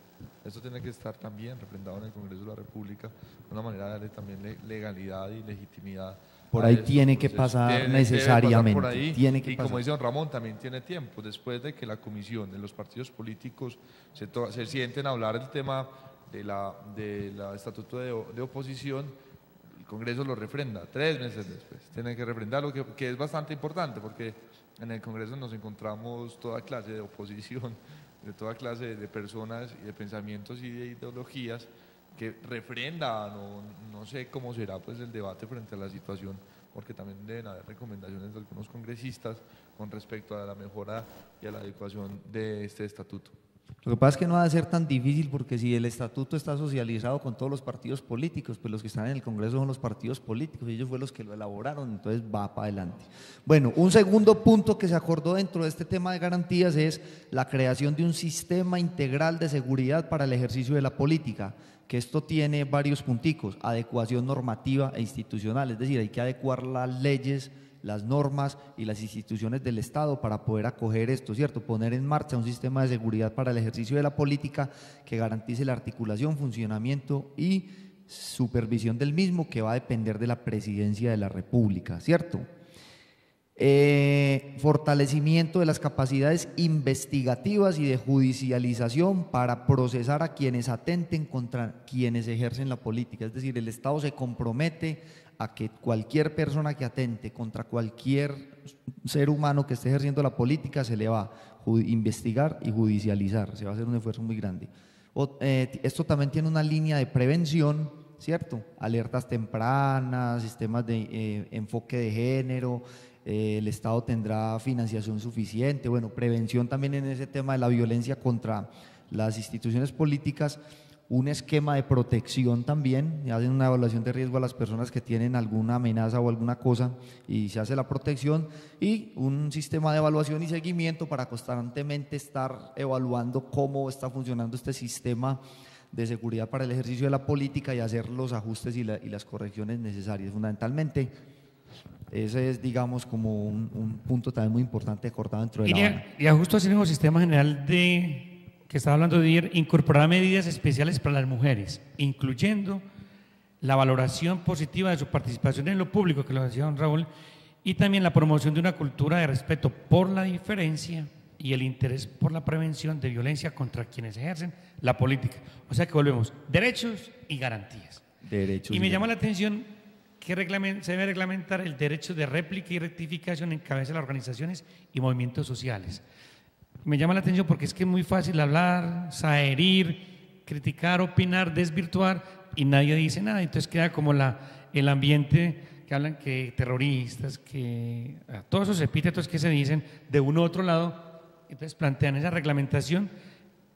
C: Esto tiene que estar también refrendado en el Congreso de la República, de una manera de darle también legalidad y legitimidad.
E: Por ahí
C: a
E: tiene
C: estos
E: que
C: procesos.
E: pasar
C: Debe
E: necesariamente,
C: pasar por ahí,
E: tiene que
C: y
E: pasar.
C: como dice don Ramón, también tiene tiempo, después de que la comisión de los partidos políticos se sienten a hablar del tema de la estatuto de oposición, el Congreso lo refrenda 3 meses después. Tienen que refrendarlo, que es bastante importante, porque en el Congreso nos encontramos toda clase de oposición, de toda clase de personas y de pensamientos y de ideologías que refrendan, o no sé cómo será pues el debate frente a la situación, porque también deben haber recomendaciones de algunos congresistas con respecto a la mejora y a la adecuación de este estatuto.
E: Lo que pasa es que no va a ser tan difícil, porque si el estatuto está socializado con todos los partidos políticos, pues los que están en el Congreso son los partidos políticos, y ellos fueron los que lo elaboraron, entonces va para adelante. Bueno, un segundo punto que se acordó dentro de este tema de garantías es la creación de un sistema integral de seguridad para el ejercicio de la política, que esto tiene varios punticos: adecuación normativa e institucional, es decir, hay que adecuar las leyes, las normas y las instituciones del Estado para poder acoger esto, ¿cierto? Poner en marcha un sistema de seguridad para el ejercicio de la política que garantice la articulación, funcionamiento y supervisión del mismo, que va a depender de la Presidencia de la República, ¿cierto? Fortalecimiento de las capacidades investigativas y de judicialización para procesar a quienes atenten contra quienes ejercen la política, es decir, el Estado se compromete a que cualquier persona que atente contra cualquier ser humano que esté ejerciendo la política se le va a investigar y judicializar, se va a hacer un esfuerzo muy grande. Esto también tiene una línea de prevención, ¿cierto? Alertas tempranas, sistemas de enfoque de género, el Estado tendrá financiación suficiente, bueno, prevención también en ese tema de la violencia contra las instituciones políticas, un esquema de protección también, hacen una evaluación de riesgo a las personas que tienen alguna amenaza o alguna cosa y se hace la protección, y un sistema de evaluación y seguimiento para constantemente estar evaluando cómo está funcionando este sistema de seguridad para el ejercicio de la política y hacer los ajustes y las correcciones necesarias. Fundamentalmente, ese es, digamos, como un punto también muy importante acordado dentro de la Habana.
B: Y justo así mismo sistema general que estaba hablando de ayer, incorporar medidas especiales para las mujeres, incluyendo la valoración positiva de su participación en lo público, que lo decía don Raúl, y también la promoción de una cultura de respeto por la diferencia y el interés por la prevención de violencia contra quienes ejercen la política. O sea que volvemos, derechos y garantías.
E: Derechos
B: y me llama la atención que se debe reglamentar el derecho de réplica y rectificación en cabeza de las organizaciones y movimientos sociales. Me llama la atención porque es que es muy fácil hablar, herir, criticar, opinar, desvirtuar y nadie dice nada. Entonces queda como el ambiente que hablan que terroristas, que todos esos epítetos que se dicen de uno u otro lado. Entonces plantean esa reglamentación.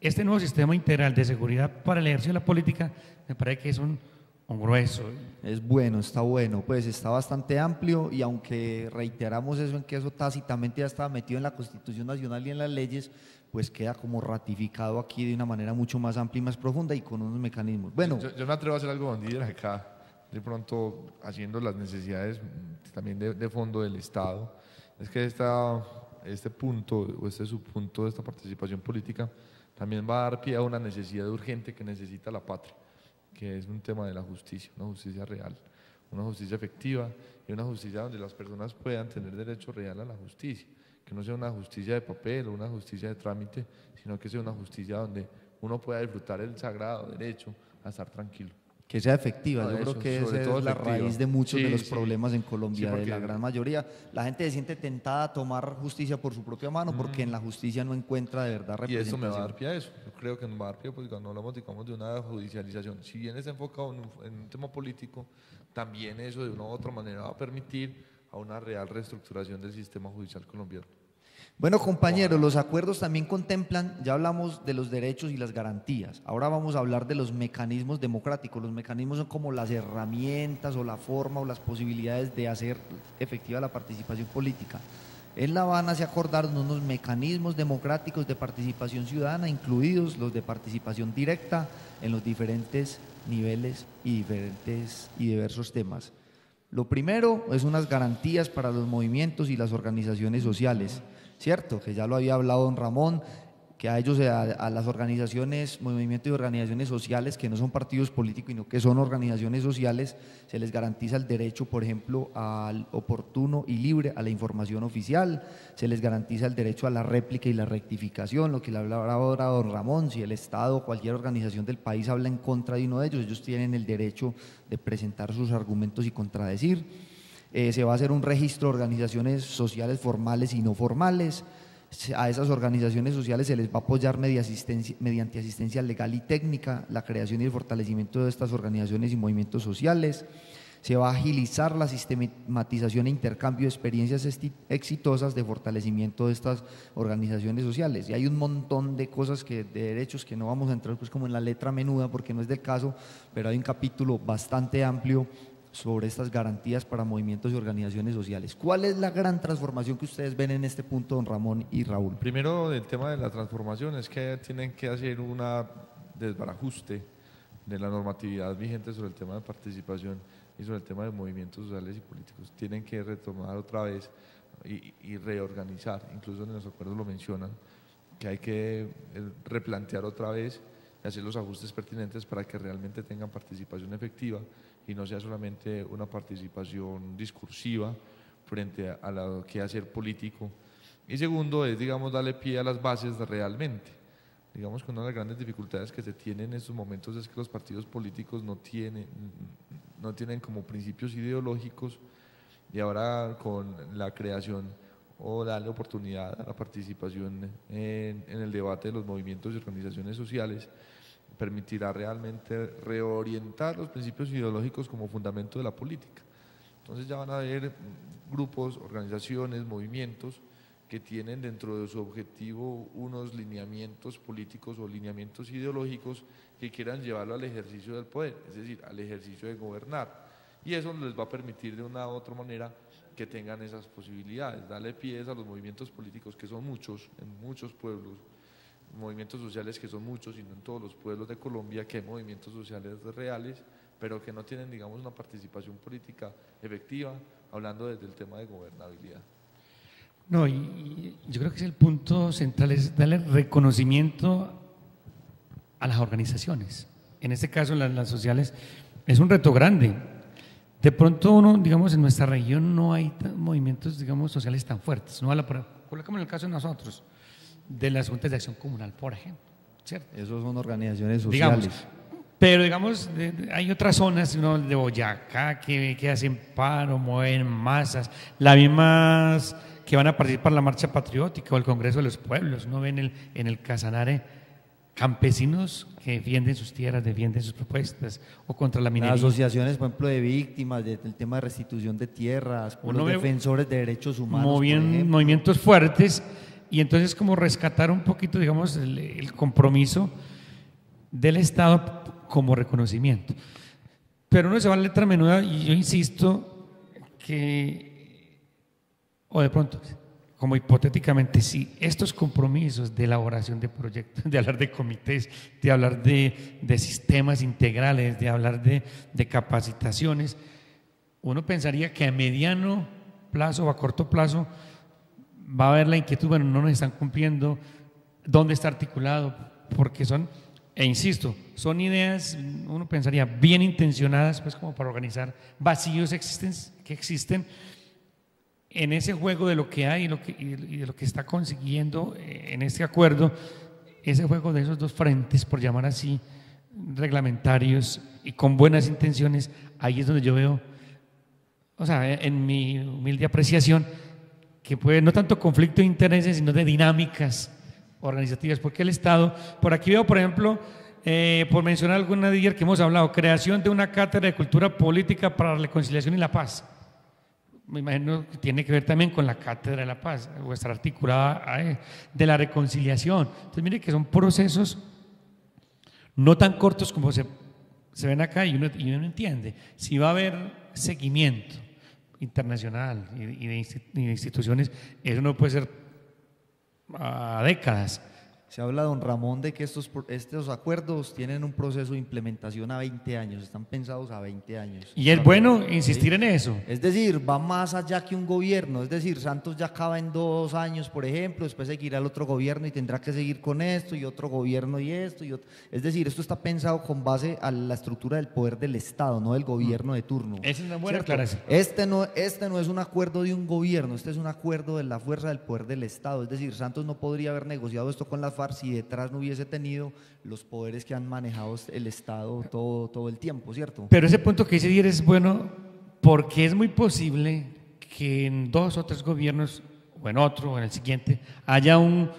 B: Este nuevo sistema integral de seguridad para el ejercicio de la política me parece que es un grueso.
E: Es bueno, pues está bastante amplio, y aunque reiteramos eso, en que eso tácitamente ya estaba metido en la Constitución Nacional y en las leyes, pues queda como ratificado aquí de una manera mucho más amplia y más profunda y con unos mecanismos. Bueno,
C: yo me atrevo a hacer algo, don Didier, acá, de pronto haciendo las necesidades también de fondo del Estado. Es que este punto o este subpunto de esta participación política también va a dar pie a una necesidad urgente que necesita la patria, que es un tema de la justicia, una justicia real, una justicia efectiva y una justicia donde las personas puedan tener derecho real a la justicia, que no sea una justicia de papel o una justicia de trámite, sino que sea una justicia donde uno pueda disfrutar el sagrado derecho a estar tranquilo.
E: Que sea efectiva, yo
C: eso,
E: creo que esa es la
C: efectiva.
E: raíz de muchos de los
C: Sí.
E: problemas en Colombia,
C: Sí,
E: de la gran mayoría. La gente se siente tentada a tomar justicia por su propia mano porque en la justicia no encuentra de verdad
C: Y eso
E: representación.
C: me va a dar pie a eso. Yo creo que nos va a dar pie, pues cuando hablamos, digamos, de una judicialización, si bien está enfocado en un tema político, también eso de una u otra manera va a permitir a una real reestructuración del sistema judicial colombiano.
E: Bueno, compañeros, los acuerdos también contemplan, ya hablamos de los derechos y las garantías, ahora vamos a hablar de los mecanismos democráticos. Los mecanismos son como las herramientas o la forma o las posibilidades de hacer efectiva la participación política. En La Habana se acordaron unos mecanismos democráticos de participación ciudadana, incluidos los de participación directa en los diferentes niveles y diversos temas. Lo primero es unas garantías para los movimientos y las organizaciones sociales, ¿cierto? Que ya lo había hablado don Ramón, que a ellos, a las organizaciones, movimientos y organizaciones sociales que no son partidos políticos, sino que son organizaciones sociales, se les garantiza el derecho, por ejemplo, al oportuno y libre a la información oficial, se les garantiza el derecho a la réplica y la rectificación, lo que le hablaba ahora don Ramón. Si el Estado o cualquier organización del país habla en contra de uno de ellos tienen el derecho de presentar sus argumentos y contradecir. Se va a hacer un registro de organizaciones sociales formales y no formales. A esas organizaciones sociales se les va a apoyar mediante asistencia legal y técnica, la creación y el fortalecimiento de estas organizaciones y movimientos sociales. Se va a agilizar la sistematización e intercambio de experiencias exitosas de fortalecimiento de estas organizaciones sociales. Y hay un montón de cosas, de derechos que no vamos a entrar pues como en la letra menuda porque no es del caso, pero hay un capítulo bastante amplio sobre estas garantías para movimientos y organizaciones sociales. ¿Cuál es la gran transformación que ustedes ven en este punto, don Ramón y Raúl?
C: Primero, el tema de la transformación es que tienen que hacer un desbarajuste de la normatividad vigente sobre el tema de participación y sobre el tema de movimientos sociales y políticos. Tienen que retomar otra vez y reorganizar, incluso en los acuerdos lo mencionan, que hay que replantear otra vez y hacer los ajustes pertinentes para que realmente tengan participación efectiva y no sea solamente una participación discursiva frente a lo que hacer político. Y segundo es, digamos, darle pie a las bases realmente. Digamos que una de las grandes dificultades que se tienen en estos momentos es que los partidos políticos no tienen como principios ideológicos, y ahora con la creación o darle oportunidad a la participación en el debate de los movimientos y organizaciones sociales, permitirá realmente reorientar los principios ideológicos como fundamento de la política. Entonces ya van a haber grupos, organizaciones, movimientos que tienen dentro de su objetivo unos lineamientos políticos o lineamientos ideológicos que quieran llevarlo al ejercicio del poder, es decir, al ejercicio de gobernar. Y eso les va a permitir de una u otra manera que tengan esas posibilidades, darle pies a los movimientos políticos que son muchos, en muchos pueblos, movimientos sociales que son muchos y no en todos los pueblos de Colombia, que hay movimientos sociales reales, pero que no tienen, digamos, una participación política efectiva, hablando desde el tema de gobernabilidad.
B: No, y yo creo que el punto central es darle reconocimiento a las organizaciones. En este caso, las sociales, es un reto grande. De pronto uno, digamos, en nuestra región no hay movimientos, digamos, sociales tan fuertes. No colocamos en el caso de nosotros, de las juntas de acción comunal, por ejemplo, ¿cierto?
E: Esos son organizaciones sociales.
B: Digamos, pero digamos, hay otras zonas, ¿no?, de Boyacá que hacen paro, mueven masas, las mismas que van a participar en la marcha patriótica o el Congreso de los Pueblos. No ven en el Casanare campesinos que defienden sus tierras, defienden sus propuestas, o contra la minería.
E: Las asociaciones, por ejemplo, de víctimas del tema de restitución de tierras, los defensores de derechos humanos,
B: movimientos fuertes, y entonces como rescatar un poquito, digamos, el compromiso del Estado como reconocimiento. Pero uno se va a la letra menuda, y yo insisto que, o de pronto, como hipotéticamente, si estos compromisos de elaboración de proyectos, de hablar de comités, de hablar de sistemas integrales, de hablar de capacitaciones, uno pensaría que a mediano plazo o a corto plazo va a haber la inquietud, bueno, no nos están cumpliendo, ¿dónde está articulado? Porque son, e insisto, son ideas, uno pensaría, bien intencionadas, pues como para organizar vacíos que existen en ese juego de lo que hay y de lo que está consiguiendo en este acuerdo, ese juego de esos dos frentes, por llamar así, reglamentarios y con buenas intenciones. Ahí es donde yo veo, o sea, en mi humilde apreciación, que puede no tanto conflicto de intereses, sino de dinámicas organizativas, porque el Estado, por aquí veo, por ejemplo, por mencionar alguna de ellas que hemos hablado, creación de una cátedra de cultura política para la reconciliación y la paz. Me imagino que tiene que ver también con la Cátedra de la Paz, o estar articulada de la reconciliación. Entonces, mire que son procesos no tan cortos como se ven acá, y uno entiende. Si va a haber seguimiento internacional y de instituciones, eso no puede ser a décadas.
E: Se habla, don Ramón, de que estos acuerdos tienen un proceso de implementación a 20 años, están pensados a 20 años.
B: Y es bueno insistir en eso.
E: Es decir, va más allá que un gobierno, es decir, Santos ya acaba en 2 años, por ejemplo, después seguirá el otro gobierno y tendrá que seguir con esto, y otro gobierno y esto, y otro. Es decir, esto está pensado con base a la estructura del poder del Estado, no del gobierno de turno.
B: Esa es una buena aclaración.
E: Este no es un acuerdo de un gobierno, este es un acuerdo de la fuerza del poder del Estado, es decir, Santos no podría haber negociado esto con las FARC si detrás no hubiese tenido los poderes que han manejado el Estado todo el tiempo, ¿cierto?
B: Pero ese punto que dice Dier es bueno, porque es muy posible que en 2 o 3 gobiernos, o en otro, o en el siguiente, haya un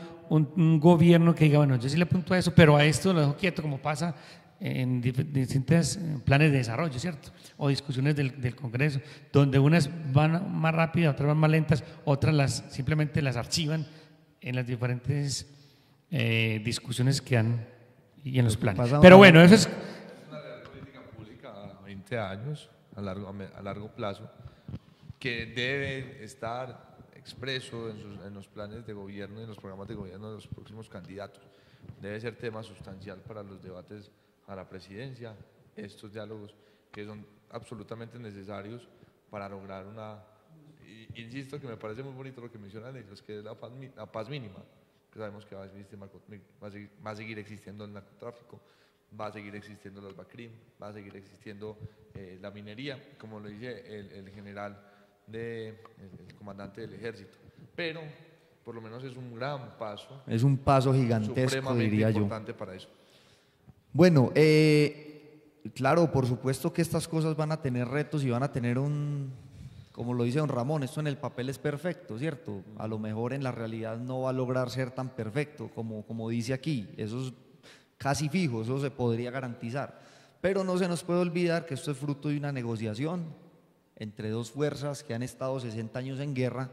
B: gobierno que diga, bueno, yo sí le apunto a eso, pero a esto lo dejo quieto, como pasa en distintos planes de desarrollo, ¿cierto? O discusiones del Congreso, donde unas van más rápidas, otras van más lentas, otras simplemente las archivan en las diferentes discusiones que han y en los planes. Pero bueno, eso es
C: una real política pública a 20 años, a largo plazo, que debe estar expreso en los planes de gobierno y en los programas de gobierno de los próximos candidatos. Debe ser tema sustancial para los debates a la presidencia estos diálogos que son absolutamente necesarios para lograr una, insisto que me parece muy bonito lo que mencionan ellos, que es la paz mínima, que sabemos que va a seguir existiendo el narcotráfico, va a seguir existiendo los BACRIM, va a seguir existiendo la minería, como lo dice el general, el comandante del ejército, pero por lo menos es un gran paso.
E: Es un paso gigantesco,
C: supremamente
E: diría yo.
C: importante para eso.
E: Bueno, claro, por supuesto que estas cosas van a tener retos y van a tener como lo dice don Ramón, esto en el papel es perfecto, ¿cierto? A lo mejor en la realidad no va a lograr ser tan perfecto como dice aquí, eso es casi fijo, eso se podría garantizar. Pero no se nos puede olvidar que esto es fruto de una negociación entre dos fuerzas que han estado 60 años en guerra,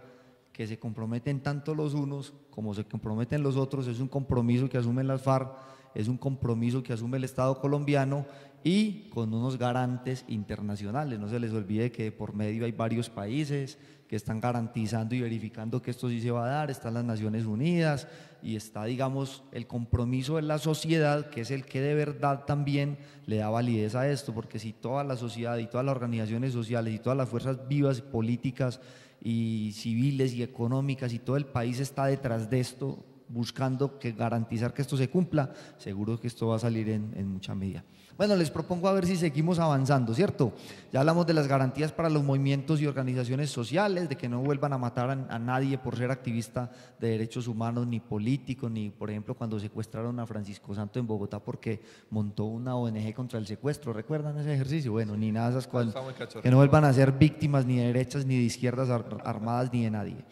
E: que se comprometen tanto los unos como se comprometen los otros, es un compromiso que asumen las FARC, es un compromiso que asume el Estado colombiano y con unos garantes internacionales. No se les olvide que por medio hay varios países que están garantizando y verificando que esto sí se va a dar, están las Naciones Unidas y está, digamos, el compromiso de la sociedad, que es el que de verdad también le da validez a esto, porque si toda la sociedad y todas las organizaciones sociales y todas las fuerzas vivas y políticas y civiles y económicas y todo el país está detrás de esto, buscando garantizar que esto se cumpla, seguro que esto va a salir en mucha medida. Bueno, les propongo a ver si seguimos avanzando, ¿cierto? Ya hablamos de las garantías para los movimientos y organizaciones sociales, de que no vuelvan a matar a nadie por ser activista de derechos humanos, ni político, ni por ejemplo cuando secuestraron a Francisco Santo en Bogotá porque montó una ONG contra el secuestro, ¿recuerdan ese ejercicio? Bueno, ni nada de esas cosas, que no vuelvan a ser víctimas ni de derechas ni de izquierdas armadas ni de nadie.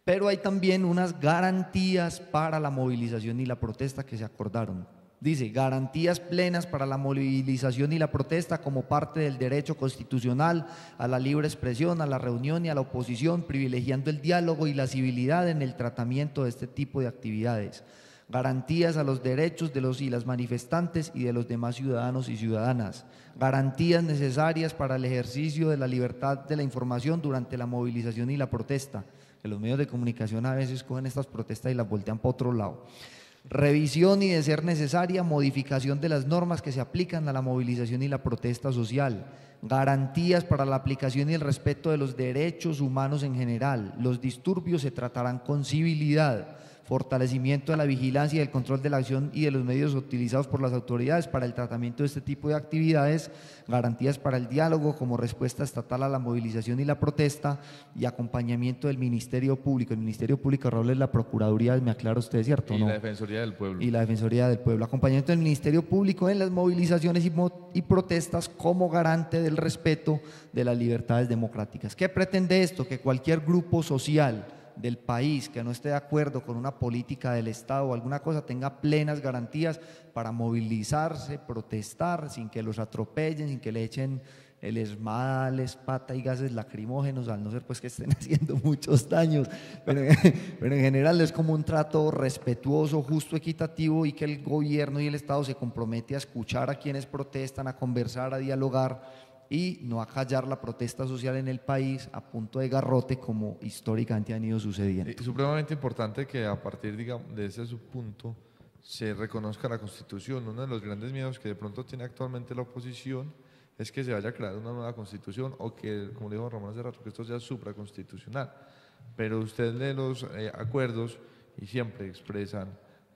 E: Pero hay también unas garantías para la movilización y la protesta que se acordaron. Dice, garantías plenas para la movilización y la protesta como parte del derecho constitucional a la libre expresión, a la reunión y a la oposición, privilegiando el diálogo y la civilidad en el tratamiento de este tipo de actividades. Garantías a los derechos de los y las manifestantes y de los demás ciudadanos y ciudadanas. Garantías necesarias para el ejercicio de la libertad de la información durante la movilización y la protesta, que los medios de comunicación a veces cogen estas protestas y las voltean para otro lado. Revisión y, de ser necesaria, modificación de las normas que se aplican a la movilización y la protesta social. Garantías para la aplicación y el respeto de los derechos humanos en general. Los disturbios se tratarán con civilidad. Fortalecimiento de la vigilancia y el control de la acción y de los medios utilizados por las autoridades para el tratamiento de este tipo de actividades, garantías para el diálogo como respuesta estatal a la movilización y la protesta y acompañamiento del Ministerio Público. El Ministerio Público, Raúl, es la Procuraduría, me aclara usted, ¿cierto?
C: Y
E: ¿no?
C: la Defensoría del Pueblo.
E: Y la Defensoría del Pueblo. Acompañamiento del Ministerio Público en las movilizaciones y protestas como garante del respeto de las libertades democráticas. ¿Qué pretende esto? Que cualquier grupo social del país que no esté de acuerdo con una política del Estado o alguna cosa tenga plenas garantías para movilizarse, protestar sin que los atropellen, sin que le echen el esmada, espata y gases lacrimógenos, al no ser pues que estén haciendo muchos daños, pero en general es como un trato respetuoso, justo, equitativo, y que el gobierno y el Estado se compromete a escuchar a quienes protestan, a conversar, a dialogar y no acallar la protesta social en el país a punto de garrote como históricamente han ido sucediendo.
C: Es supremamente importante que a partir, digamos, de ese subpunto se reconozca la Constitución. Uno de los grandes miedos que de pronto tiene actualmente la oposición es que se vaya a crear una nueva Constitución o que, como dijo Ramón hace rato, que esto sea supraconstitucional. Pero usted lee los acuerdos y siempre expresan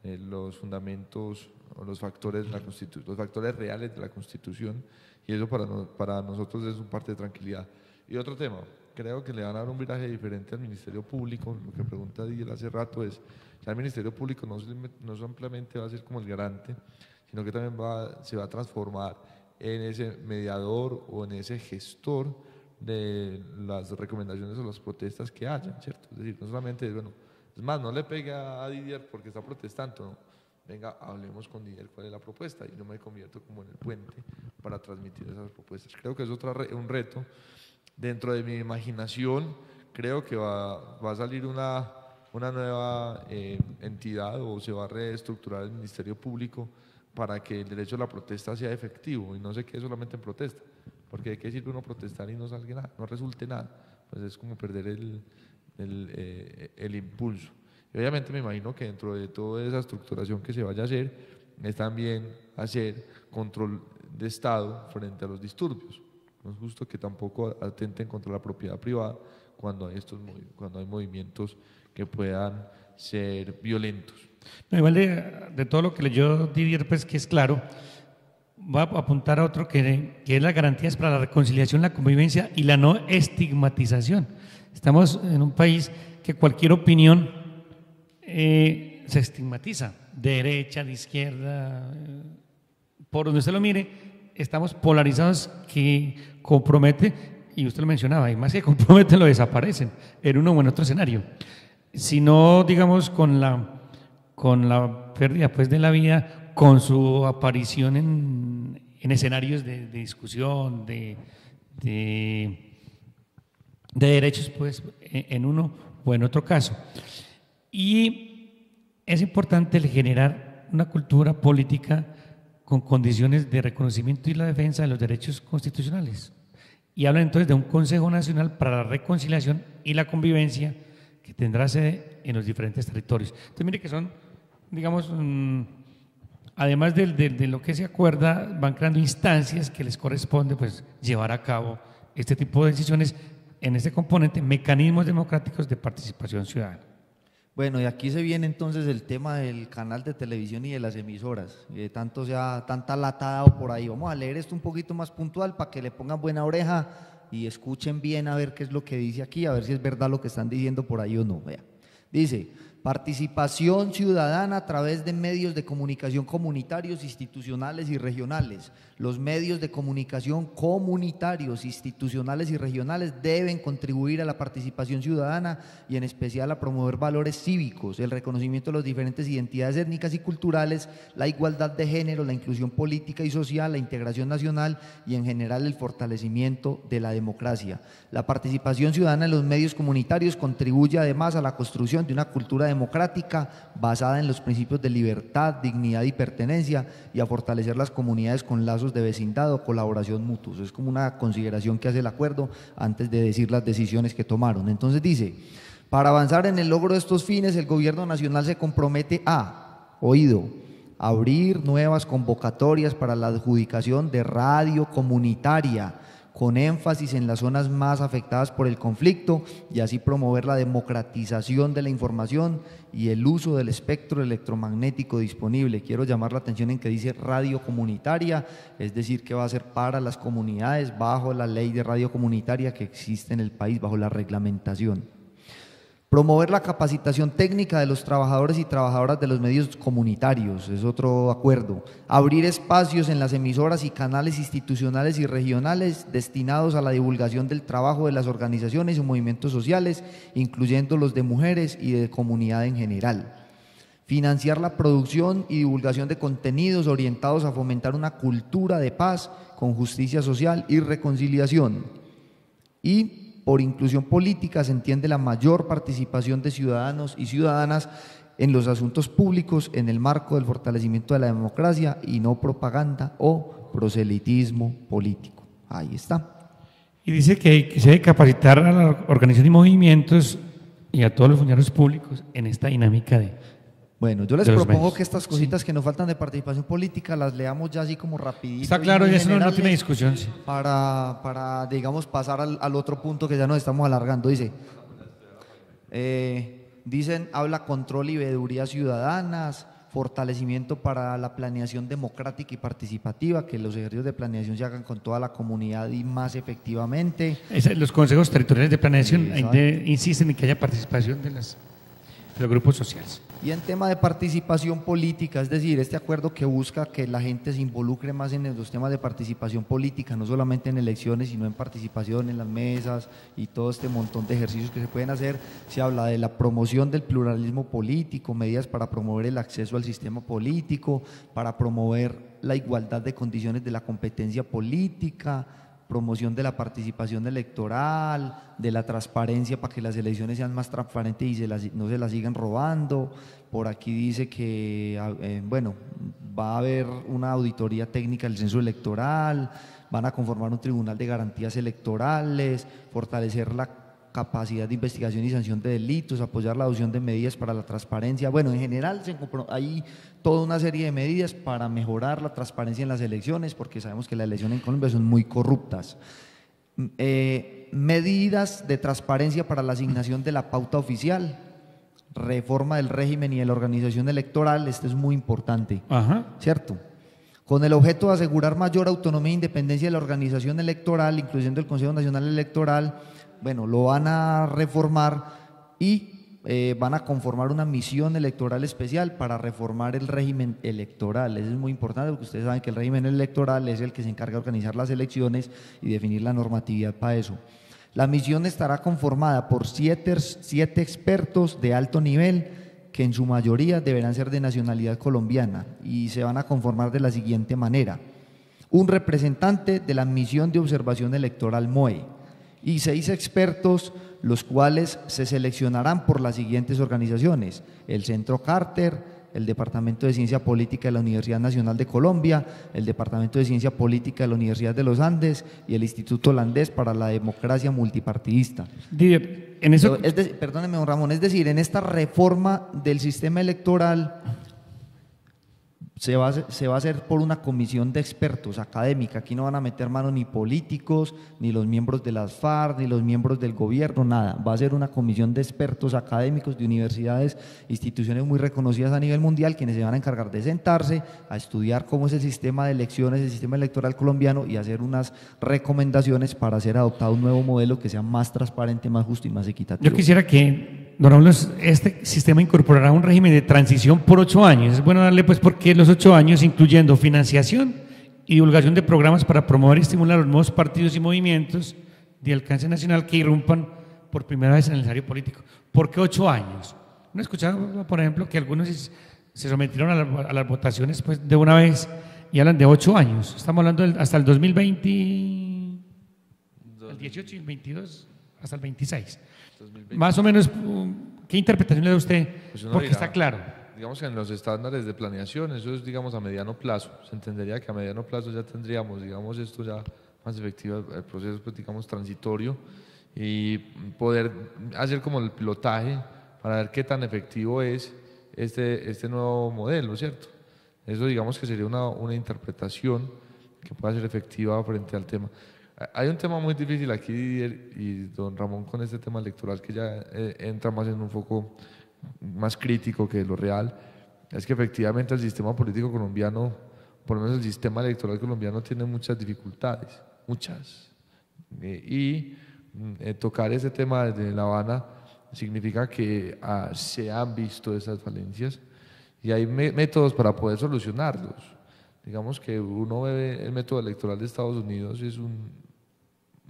C: los fundamentos o los factores reales de la Constitución, y eso para nosotros es un parte de tranquilidad. Y otro tema, creo que le van a dar un viraje diferente al Ministerio Público. Lo que pregunta Díaz hace rato es, ya el Ministerio Público no simplemente va a ser como el garante, sino que también se va a transformar en ese mediador o en ese gestor de las recomendaciones o las protestas que hayan, ¿cierto? Es decir, no solamente, bueno, es más, no le pegue a Didier porque está protestando, ¿no? Venga, hablemos con Didier cuál es la propuesta, y yo me convierto como en el puente para transmitir esas propuestas. Creo que es un reto. Dentro de mi imaginación, creo que va a salir una nueva entidad, o se va a reestructurar el Ministerio Público para que el derecho a la protesta sea efectivo y no se quede solamente en protesta, porque ¿de qué sirve uno protestar y no salga nada, no resulte nada? Pues es como perder el impulso. Y obviamente me imagino que dentro de toda esa estructuración que se vaya a hacer, es también hacer control de Estado frente a los disturbios. No es justo que tampoco atenten contra la propiedad privada cuando cuando hay movimientos que puedan ser violentos.
B: No, igual de todo lo que leyó Didier, pues que es claro, voy a apuntar a otro que es las garantías para la reconciliación, la convivencia y la no estigmatización. Estamos en un país que cualquier opinión se estigmatiza, de derecha, de izquierda, por donde usted lo mire, estamos polarizados que compromete, y usted lo mencionaba, y más que comprometen lo desaparecen en uno o en otro escenario. Si no, digamos, con la pérdida pues, de la vida, con su aparición en escenarios de discusión, de derechos, pues, en uno o en otro caso. Y es importante el generar una cultura política con condiciones de reconocimiento y la defensa de los derechos constitucionales. Y hablan entonces de un Consejo Nacional para la Reconciliación y la Convivencia que tendrá sede en los diferentes territorios. Entonces, mire que son, digamos, además de lo que se acuerda, van creando instancias que les corresponde pues, llevar a cabo este tipo de decisiones en este componente, mecanismos democráticos de participación ciudadana.
E: Bueno, y aquí se viene entonces el tema del canal de televisión y de las emisoras, tanta lata dado por ahí. Vamos a leer esto un poquito más puntual para que le pongan buena oreja y escuchen bien a ver qué es lo que dice aquí, a ver si es verdad lo que están diciendo por ahí o no. Vea. Dice, participación ciudadana a través de medios de comunicación comunitarios, institucionales y regionales. Los medios de comunicación comunitarios, institucionales y regionales deben contribuir a la participación ciudadana y en especial a promover valores cívicos, el reconocimiento de las diferentes identidades étnicas y culturales, la igualdad de género, la inclusión política y social, la integración nacional y en general el fortalecimiento de la democracia. La participación ciudadana en los medios comunitarios contribuye además a la construcción de una cultura democrática basada en los principios de libertad, dignidad y pertenencia y a fortalecer las comunidades con lazos de vecindad o colaboración mutuos. Es como una consideración que hace el acuerdo antes de decir las decisiones que tomaron. Entonces dice, para avanzar en el logro de estos fines, el gobierno nacional se compromete a, abrir nuevas convocatorias para la adjudicación de radio comunitaria, con énfasis en las zonas más afectadas por el conflicto y así promover la democratización de la información y el uso del espectro electromagnético disponible. Quiero llamar la atención en que dice radio comunitaria, es decir, que va a ser para las comunidades bajo la ley de radio comunitaria que existe en el país, bajo la reglamentación. Promover la capacitación técnica de los trabajadores y trabajadoras de los medios comunitarios, es otro acuerdo. Abrir espacios en las emisoras y canales institucionales y regionales destinados a la divulgación del trabajo de las organizaciones y movimientos sociales, incluyendo los de mujeres y de comunidad en general. Financiar la producción y divulgación de contenidos orientados a fomentar una cultura de paz con justicia social y reconciliación. Y por inclusión política se entiende la mayor participación de ciudadanos y ciudadanas en los asuntos públicos en el marco del fortalecimiento de la democracia y no propaganda o proselitismo político. Ahí está.
B: Y dice que se debe capacitar a la organización y movimientos y a todos los funcionarios públicos en esta dinámica de…
E: Bueno, yo les propongo que estas cositas que nos faltan de participación política las leamos ya así como rapidito.
B: Está claro, y eso no tiene discusión. Sí.
E: Para, digamos, pasar al otro punto que ya nos estamos alargando. Dice, habla control y veedurías ciudadanas, fortalecimiento para la planeación democrática y participativa, que los ejercicios de planeación se hagan con toda la comunidad y más efectivamente.
B: Los consejos territoriales de planeación insisten en que haya participación de los grupos sociales.
E: Y en tema de participación política, es decir, este acuerdo que busca que la gente se involucre más en los temas de participación política, no solamente en elecciones, sino en participación en las mesas y todo este montón de ejercicios que se pueden hacer. Se habla de la promoción del pluralismo político, medidas para promover el acceso al sistema político, para promover la igualdad de condiciones de la competencia política, promoción de la participación electoral, de la transparencia para que las elecciones sean más transparentes y no se las sigan robando. Por aquí dice que va a haber una auditoría técnica del censo electoral, van a conformar un tribunal de garantías electorales, fortalecer la capacidad de investigación y sanción de delitos, apoyar la adopción de medidas para la transparencia. Bueno, en general hay toda una serie de medidas para mejorar la transparencia en las elecciones, porque sabemos que las elecciones en Colombia son muy corruptas. Medidas de transparencia para la asignación de la pauta oficial, reforma del régimen y de la organización electoral, este es muy importante, ¿cierto? Con el objeto de asegurar mayor autonomía e independencia de la organización electoral, incluyendo el Consejo Nacional Electoral, bueno, lo van a reformar y van a conformar una misión electoral especial para reformar el régimen electoral. Eso es muy importante porque ustedes saben que el régimen electoral es el que se encarga de organizar las elecciones y definir la normatividad para eso. La misión estará conformada por siete expertos de alto nivel que en su mayoría deberán ser de nacionalidad colombiana y se van a conformar de la siguiente manera: un representante de la misión de observación electoral MOE y 6 expertos, los cuales se seleccionarán por las siguientes organizaciones: el Centro Carter, el Departamento de Ciencia Política de la Universidad Nacional de Colombia, el Departamento de Ciencia Política de la Universidad de los Andes y el Instituto Holandés para la Democracia Multipartidista.
B: En eso...
E: Perdóneme, don Ramón, es decir, en esta reforma del sistema electoral se va a hacer por una comisión de expertos académica. Aquí no van a meter mano ni políticos, ni los miembros de las FARC, ni los miembros del gobierno, nada. Va a ser una comisión de expertos académicos de universidades, instituciones muy reconocidas a nivel mundial, quienes se van a encargar de sentarse a estudiar cómo es el sistema de elecciones, el sistema electoral colombiano y hacer unas recomendaciones para hacer adoptado un nuevo modelo que sea más transparente, más justo y más equitativo.
B: Yo quisiera que, don Raúl, este sistema incorporará un régimen de transición por 8 años. Es bueno darle, pues, porque los 8 años, incluyendo financiación y divulgación de programas para promover y estimular los nuevos partidos y movimientos de alcance nacional que irrumpan por primera vez en el escenario político. ¿Por qué 8 años? Uno escuchaba, por ejemplo, que algunos se sometieron a las votaciones, pues, de una vez y hablan de 8 años. Estamos hablando hasta el 2020, el 18 y el 22, hasta el 26. 2020. Más o menos, ¿qué interpretación le da usted?
C: Pues
B: porque
C: dirá,
B: está claro.
C: Digamos que en los estándares de planeación, eso es, digamos, a mediano plazo. Se entendería que a mediano plazo ya tendríamos, digamos, esto ya más efectivo, el proceso, pues, digamos, transitorio, y poder hacer como el pilotaje para ver qué tan efectivo es este nuevo modelo, ¿cierto? Eso, digamos, que sería una interpretación que pueda ser efectiva frente al tema. Hay un tema muy difícil aquí, y don Ramón, con este tema electoral, que ya entra más en un foco más crítico que lo real, es que efectivamente el sistema político colombiano, por lo menos el sistema electoral colombiano, tiene muchas dificultades, muchas. Tocar ese tema desde La Habana significa que se han visto esas falencias y hay métodos para poder solucionarlos. Digamos que uno ve el método electoral de Estados Unidos, es un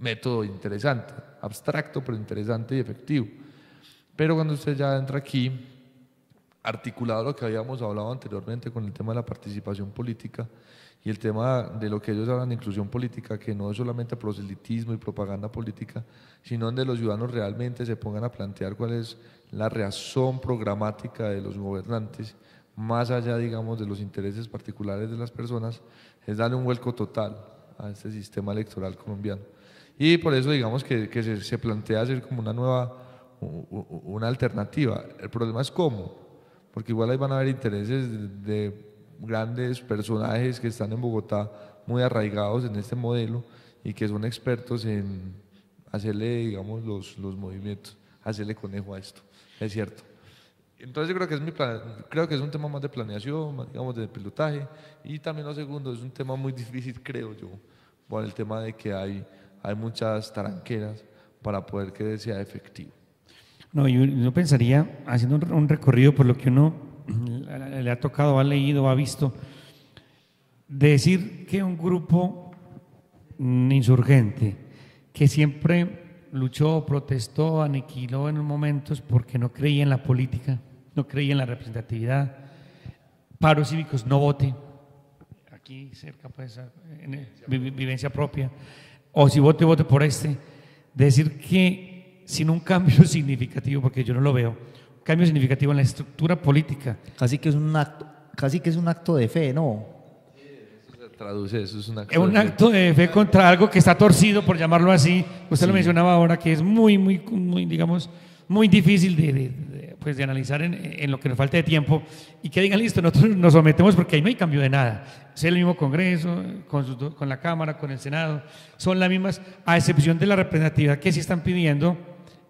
C: método interesante, abstracto pero interesante y efectivo. Pero cuando usted ya entra aquí, articulado lo que habíamos hablado anteriormente con el tema de la participación política y el tema de lo que ellos hablan de inclusión política, que no es solamente proselitismo y propaganda política, sino donde los ciudadanos realmente se pongan a plantear cuál es la razón programática de los gobernantes, más allá, digamos, de los intereses particulares de las personas, es darle un vuelco total a este sistema electoral colombiano. Y por eso, digamos, que se plantea hacer como una alternativa. El problema es cómo, porque igual ahí van a haber intereses de grandes personajes que están en Bogotá muy arraigados en este modelo y que son expertos en hacerle, digamos, los movimientos, hacerle conejo a esto, es cierto. Entonces yo creo que es un tema más de planeación, más, digamos, de pilotaje, y también lo segundo, es un tema muy difícil, creo yo, por el tema de que hay muchas taranqueras para poder que sea efectivo.
B: No, yo pensaría, haciendo un recorrido por lo que uno le ha tocado, ha leído, ha visto, decir que un grupo insurgente que siempre luchó, protestó, aniquiló en momentos porque no creía en la política, no creía en la representatividad, paros cívicos, no vote, aquí cerca, pues, en vivencia propia, o si vote por decir que sin un cambio significativo, porque yo no lo veo, un cambio significativo en la estructura política.
E: Casi que es un acto de fe, ¿no?
C: Traduce, eso es un acto
B: Es un
C: de fe.
B: acto de fe contra algo que está torcido, por llamarlo así. Usted lo mencionaba ahora, que es muy, digamos, muy difícil pues de analizar en lo que nos falta de tiempo y que digan, listo, nosotros nos sometemos porque ahí no hay cambio de nada. Es el mismo Congreso, con la Cámara, con el Senado, son las mismas, a excepción de la representatividad que sí están pidiendo.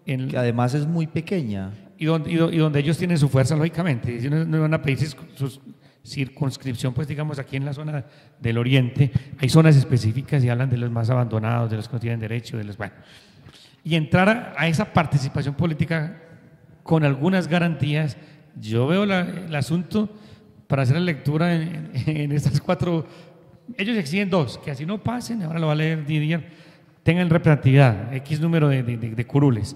E: Que además es muy pequeña.
B: Y donde ellos tienen su fuerza, lógicamente. Ellos no van a pedir su circunscripción, pues digamos, aquí en la zona del oriente, hay zonas específicas y hablan de los más abandonados, de los que no tienen derecho, bueno. Y entrar a esa participación política con algunas garantías, yo veo el asunto para hacer la lectura en estas 4, ellos exigen 2, que así no pasen, ahora lo va a leer Didier, tengan representatividad, X número de curules.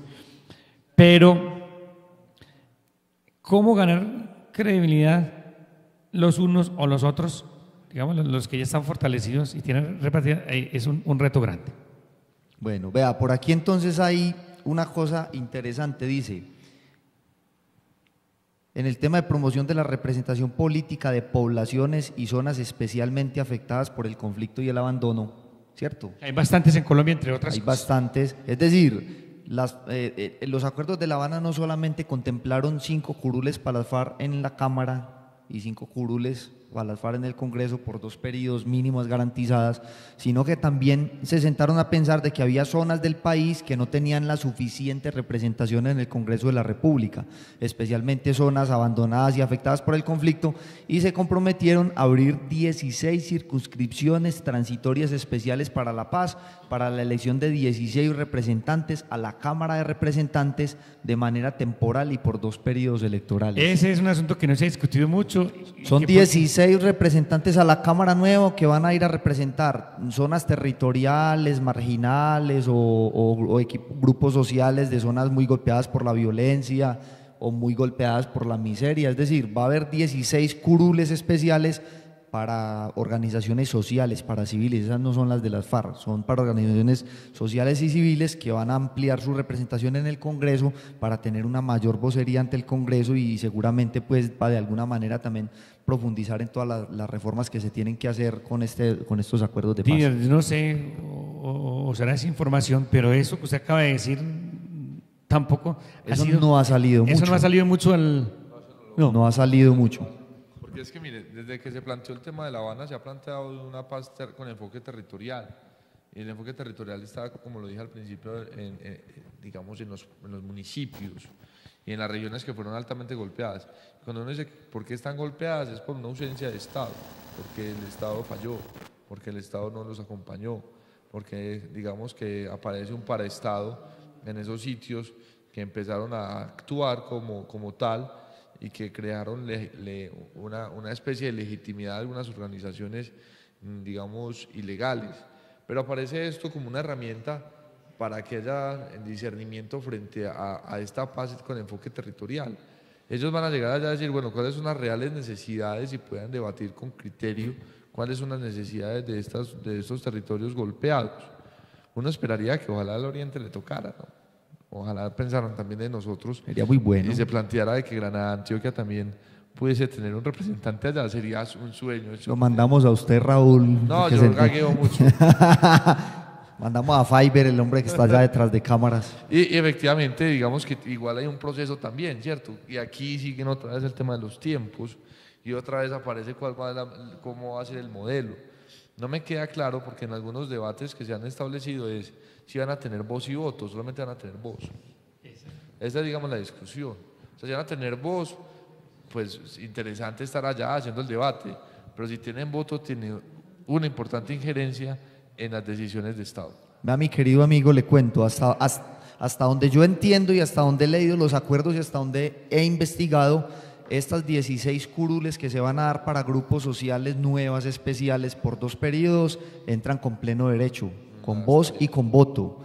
B: Pero, ¿cómo ganar credibilidad los unos o los otros? Digamos, los que ya están fortalecidos y tienen representatividad, es un reto grande.
E: Bueno, vea, por aquí entonces hay una cosa interesante, dice, en el tema de promoción de la representación política de poblaciones y zonas especialmente afectadas por el conflicto y el abandono, ¿cierto?
B: Hay bastantes en Colombia, entre otras
E: Hay
B: cosas.
E: bastantes, es decir, los acuerdos de La Habana no solamente contemplaron 5 curules para las FARC en la Cámara y 5 curules para las FARC en el Congreso por 2 periodos mínimos garantizadas, sino que también se sentaron a pensar de que había zonas del país que no tenían la suficiente representación en el Congreso de la República, especialmente zonas abandonadas y afectadas por el conflicto, y se comprometieron a abrir 16 circunscripciones transitorias especiales para la paz, para la elección de 16 representantes a la Cámara de Representantes de manera temporal y por 2 periodos electorales.
B: Ese es un asunto que no se ha discutido mucho.
E: Son 16 representantes a la Cámara Nueva que van a ir a representar zonas territoriales, marginales o grupos sociales de zonas muy golpeadas por la violencia o muy golpeadas por la miseria. Es decir, va a haber 16 curules especiales para organizaciones sociales, para civiles. Esas no son las de las FARC, son para organizaciones sociales y civiles que van a ampliar su representación en el Congreso para tener una mayor vocería ante el Congreso y seguramente pues va de alguna manera también profundizar en todas las reformas que se tienen que hacer con estos acuerdos de paz.
B: Didier, no sé, o será esa información, pero eso que usted acaba de decir tampoco
E: eso no ha salido mucho.
B: Eso no ha salido mucho
E: no ha salido mucho.
C: Porque es que, mire, desde que se planteó el tema de La Habana se ha planteado una paz con enfoque territorial. Y el enfoque territorial está, como lo dije al principio, digamos, en los municipios y en las regiones que fueron altamente golpeadas. Cuando uno dice por qué están golpeadas es por una ausencia de Estado, porque el Estado falló, porque el Estado no los acompañó, porque digamos que aparece un paraestado en esos sitios que empezaron a actuar como tal y que crearon una especie de legitimidad de algunas organizaciones, digamos, ilegales. Pero aparece esto como una herramienta para que haya discernimiento frente a esta paz con enfoque territorial. Ellos van a llegar allá a decir, bueno, cuáles son las reales necesidades y puedan debatir con criterio cuáles son las necesidades de estos territorios golpeados. Uno esperaría que ojalá al Oriente le tocara, ¿no? Ojalá pensaran también de nosotros.
E: Sería muy bueno.
C: Y se planteara de que Granada, Antioquia también pudiese tener un representante allá, sería un sueño.
E: Lo mandamos a usted, Raúl.
C: No, yo gagueo mucho.
E: Mandamos a Fiverr, el hombre que está allá detrás de cámaras.
C: Y efectivamente, digamos que igual hay un proceso también, ¿cierto? Y aquí siguen otra vez el tema de los tiempos y otra vez aparece cómo va a ser el modelo. No me queda claro porque en algunos debates que se han establecido es si van a tener voz y voto, solamente van a tener voz. Esa es, digamos, la discusión. O sea, si van a tener voz, pues interesante estar allá haciendo el debate, pero si tienen voto, tiene una importante injerencia en las decisiones de Estado.
E: Vea, mi querido amigo, le cuento, hasta donde yo entiendo y hasta donde he leído los acuerdos y hasta donde he investigado, estas 16 curules que se van a dar para grupos sociales nuevas especiales por 2 periodos entran con pleno derecho, con voz y con voto.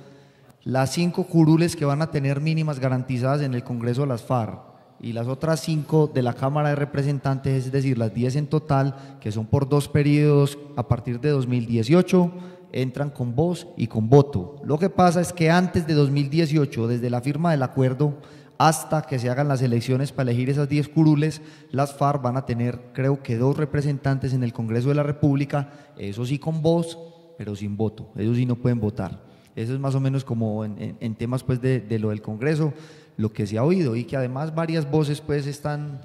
E: Las 5 curules que van a tener mínimas garantizadas en el Congreso de las FARC y las otras 5 de la Cámara de Representantes, es decir, las 10 en total, que son por 2 periodos a partir de 2018, entran con voz y con voto. Lo que pasa es que antes de 2018, desde la firma del acuerdo, hasta que se hagan las elecciones para elegir esas 10 curules, las FARC van a tener, creo que 2 representantes en el Congreso de la República, eso sí con voz, pero sin voto, ellos sí no pueden votar. Eso es más o menos como en temas pues de lo del Congreso, lo que se ha oído, y que además varias voces pues están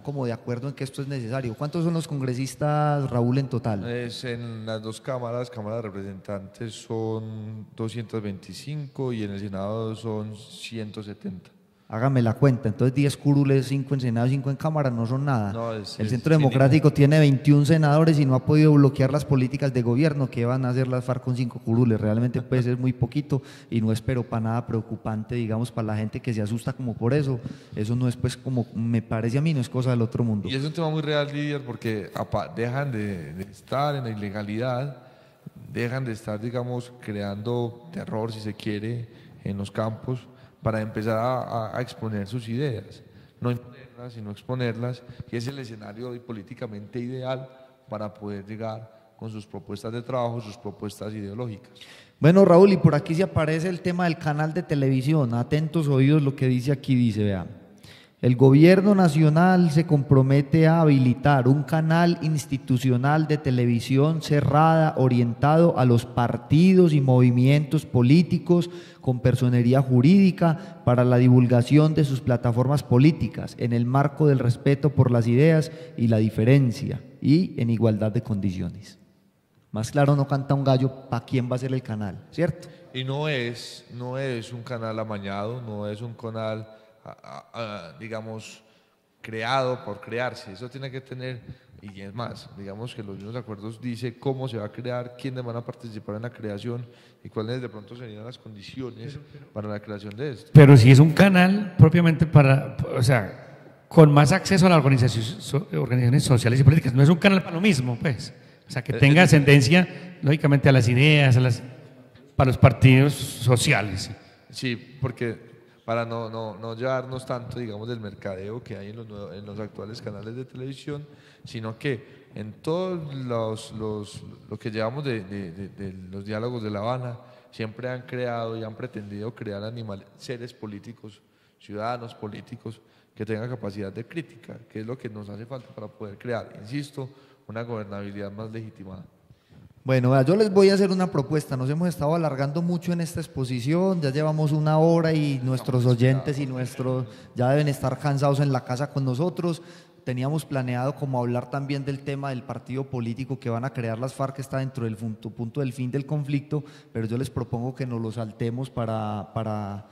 E: como de acuerdo en que esto es necesario. ¿Cuántos son los congresistas, Raúl, en total?
C: En las dos cámaras, Cámara de Representantes son 225 y en el Senado son 170.
E: Hágame la cuenta, entonces 10 curules, 5 en Senado, 5 en Cámara, no son nada.
C: No,
E: el
C: es
E: Centro Democrático
C: mínimo.
E: tiene 21 senadores y no ha podido bloquear las políticas de gobierno que van a hacer las FARC con 5 curules. Realmente pues es muy poquito y no es pero para nada preocupante, digamos, para la gente que se asusta como por eso. Eso no es pues como, me parece a mí, no es cosa del otro mundo.
C: Y es un tema muy real, Lidia, porque dejan de estar en la ilegalidad, dejan de estar, digamos, creando terror, si se quiere, en los campos, para empezar a exponer sus ideas, no imponerlas, sino exponerlas, y es el escenario políticamente ideal para poder llegar con sus propuestas de trabajo, sus propuestas ideológicas.
E: Bueno, Raúl, y por aquí se aparece el tema del canal de televisión. Atentos oídos lo que dice aquí, dice, vean. El gobierno nacional se compromete a habilitar un canal institucional de televisión cerrada orientado a los partidos y movimientos políticos con personería jurídica para la divulgación de sus plataformas políticas en el marco del respeto por las ideas y la diferencia y en igualdad de condiciones. Más claro no canta un gallo para quién va a ser el canal, ¿cierto?
C: Y no es un canal amañado, no es un canal digamos, creado por crearse. Eso tiene que tener, y es más, digamos que los mismos acuerdos dice cómo se va a crear, quiénes van a participar en la creación y cuáles de pronto serían las condiciones para la creación de esto.
B: Pero si es un canal propiamente para, o sea, con más acceso a las organizaciones sociales y políticas, no es un canal para lo mismo, pues. O sea, que tenga ascendencia, lógicamente, a las ideas, para los partidos sociales.
C: Sí, porque para no llevarnos tanto, digamos, del mercadeo que hay en los actuales canales de televisión, sino que en todos lo que llevamos de los diálogos de La Habana, siempre han creado y han pretendido crear seres políticos, ciudadanos políticos, que tengan capacidad de crítica, que es lo que nos hace falta para poder crear, insisto, una gobernabilidad más legitimada.
E: Bueno, vea, yo les voy a hacer una propuesta. Nos hemos estado alargando mucho en esta exposición, ya llevamos 1 hora y nuestros oyentes y nuestros ya deben estar cansados en la casa con nosotros. Teníamos planeado como hablar también del tema del partido político que van a crear las FARC, que está dentro del punto del fin del conflicto, pero yo les propongo que nos lo saltemos para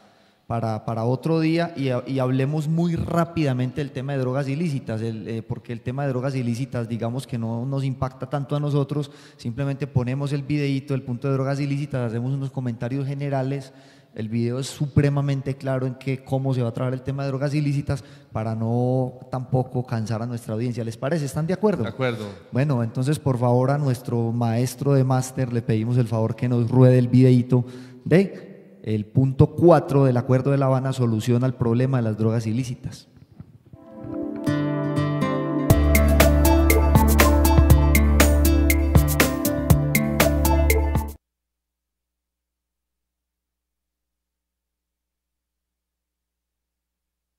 E: otro día y hablemos muy rápidamente del tema de drogas ilícitas, porque el tema de drogas ilícitas digamos que no nos impacta tanto a nosotros, simplemente ponemos el videíto del punto de drogas ilícitas, hacemos unos comentarios generales, el video es supremamente claro en cómo se va a trabajar el tema de drogas ilícitas para no tampoco cansar a nuestra audiencia. ¿Les parece? ¿Están de acuerdo?
C: De acuerdo.
E: Bueno, entonces por favor a nuestro maestro de máster le pedimos el favor que nos ruede el videíto de el punto 4 del Acuerdo de La Habana, solución al problema de las drogas ilícitas.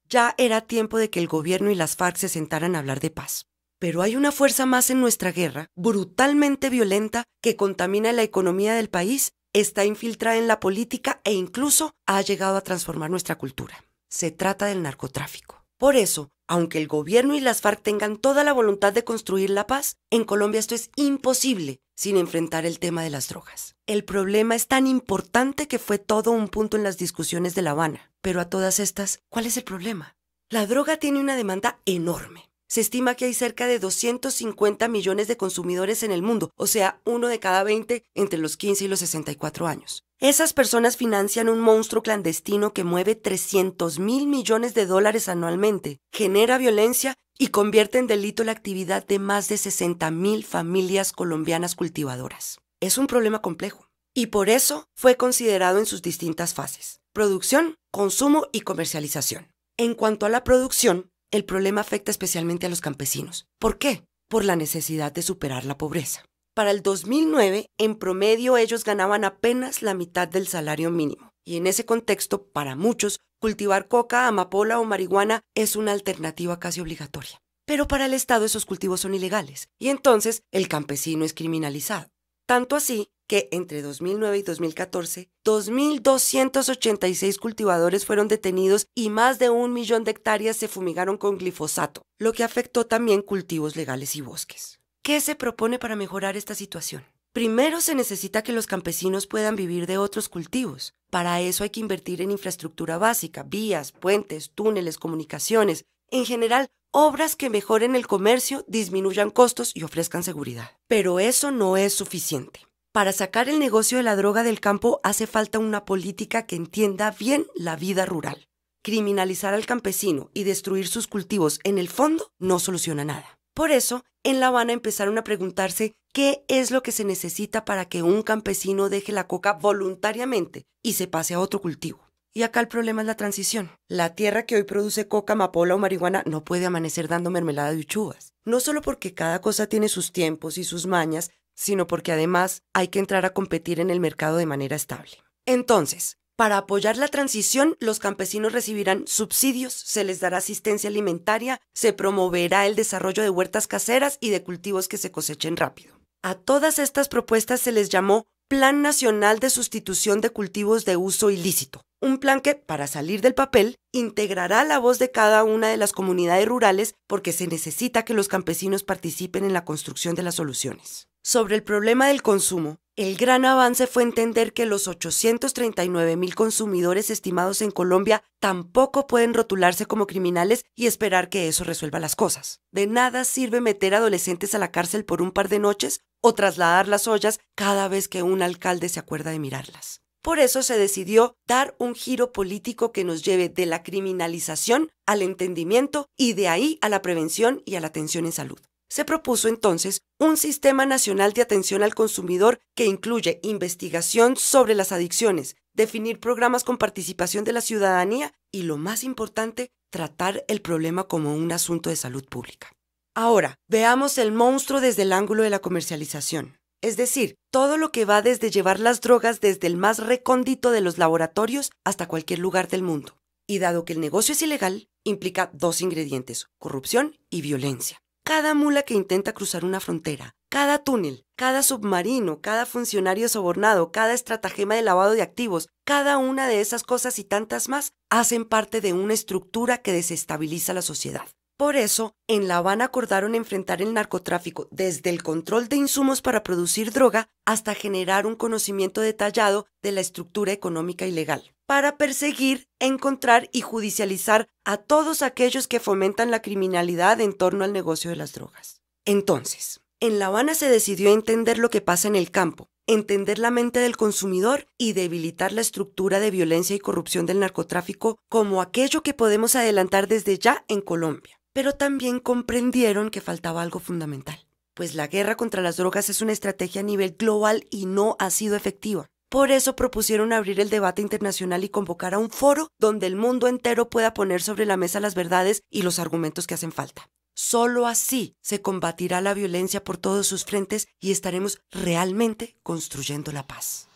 D: Ya era tiempo de que el gobierno y las FARC se sentaran a hablar de paz. Pero hay una fuerza más en nuestra guerra, brutalmente violenta, que contamina la economía del país, está infiltrada en la política e incluso ha llegado a transformar nuestra cultura. Se trata del narcotráfico. Por eso, aunque el gobierno y las FARC tengan toda la voluntad de construir la paz, en Colombia esto es imposible sin enfrentar el tema de las drogas. El problema es tan importante que fue todo un punto en las discusiones de La Habana. Pero a todas estas, ¿cuál es el problema? La droga tiene una demanda enorme. Se estima que hay cerca de 250 millones de consumidores en el mundo, o sea, 1 de cada 20 entre los 15 y los 64 años. Esas personas financian un monstruo clandestino que mueve 300.000 millones de dólares anualmente, genera violencia y convierte en delito la actividad de más de 60.000 familias colombianas cultivadoras. Es un problema complejo y por eso fue considerado en sus distintas fases: producción, consumo y comercialización. En cuanto a la producción, el problema afecta especialmente a los campesinos. ¿Por qué? Por la necesidad de superar la pobreza. Para el 2009, en promedio, ellos ganaban apenas la mitad del salario mínimo. Y en ese contexto, para muchos, cultivar coca, amapola o marihuana es una alternativa casi obligatoria. Pero para el Estado esos cultivos son ilegales y entonces el campesino es criminalizado. Tanto así que entre 2009 y 2014, 2.286 cultivadores fueron detenidos y más de 1 millón de hectáreas se fumigaron con glifosato, lo que afectó también cultivos legales y bosques. ¿Qué se propone para mejorar esta situación? Primero se necesita que los campesinos puedan vivir de otros cultivos. Para eso hay que invertir en infraestructura básica, vías, puentes, túneles, comunicaciones, en general, obras que mejoren el comercio, disminuyan costos y ofrezcan seguridad. Pero eso no es suficiente. Para sacar el negocio de la droga del campo hace falta una política que entienda bien la vida rural. Criminalizar al campesino y destruir sus cultivos en el fondo no soluciona nada. Por eso, en La Habana empezaron a preguntarse qué es lo que se necesita para que un campesino deje la coca voluntariamente y se pase a otro cultivo. Y acá el problema es la transición. La tierra que hoy produce coca, amapola o marihuana no puede amanecer dando mermelada de uchuvas. No solo porque cada cosa tiene sus tiempos y sus mañas, sino porque además hay que entrar a competir en el mercado de manera estable. Entonces, para apoyar la transición, los campesinos recibirán subsidios, se les dará asistencia alimentaria, se promoverá el desarrollo de huertas caseras y de cultivos que se cosechen rápido. A todas estas propuestas se les llamó Plan Nacional de Sustitución de Cultivos de Uso Ilícito. Un plan que, para salir del papel, integrará la voz de cada una de las comunidades rurales porque se necesita que los campesinos participen en la construcción de las soluciones. Sobre el problema del consumo, el gran avance fue entender que los 839.000 consumidores estimados en Colombia tampoco pueden rotularse como criminales y esperar que eso resuelva las cosas. De nada sirve meter adolescentes a la cárcel por un par de noches o trasladar las ollas cada vez que un alcalde se acuerda de mirarlas. Por eso se decidió dar un giro político que nos lleve de la criminalización al entendimiento y de ahí a la prevención y a la atención en salud. Se propuso entonces un sistema nacional de atención al consumidor que incluye investigación sobre las adicciones, definir programas con participación de la ciudadanía y, lo más importante, tratar el problema como un asunto de salud pública. Ahora, veamos el monstruo desde el ángulo de la comercialización. Es decir, todo lo que va desde llevar las drogas desde el más recóndito de los laboratorios hasta cualquier lugar del mundo. Y dado que el negocio es ilegal, implica 2 ingredientes, corrupción y violencia. Cada mula que intenta cruzar una frontera, cada túnel, cada submarino, cada funcionario sobornado, cada estratagema de lavado de activos, cada una de esas cosas y tantas más hacen parte de una estructura que desestabiliza la sociedad. Por eso, en La Habana acordaron enfrentar el narcotráfico desde el control de insumos para producir droga hasta generar un conocimiento detallado de la estructura económica ilegal, para perseguir, encontrar y judicializar a todos aquellos que fomentan la criminalidad en torno al negocio de las drogas. Entonces, en La Habana se decidió entender lo que pasa en el campo, entender la mente del consumidor y debilitar la estructura de violencia y corrupción del narcotráfico como aquello que podemos adelantar desde ya en Colombia. Pero también comprendieron que faltaba algo fundamental, pues la guerra contra las drogas es una estrategia a nivel global y no ha sido efectiva. Por eso propusieron abrir el debate internacional y convocar a un foro donde el mundo entero pueda poner sobre la mesa las verdades y los argumentos que hacen falta. Solo así se combatirá la violencia por todos sus frentes y estaremos realmente construyendo la paz.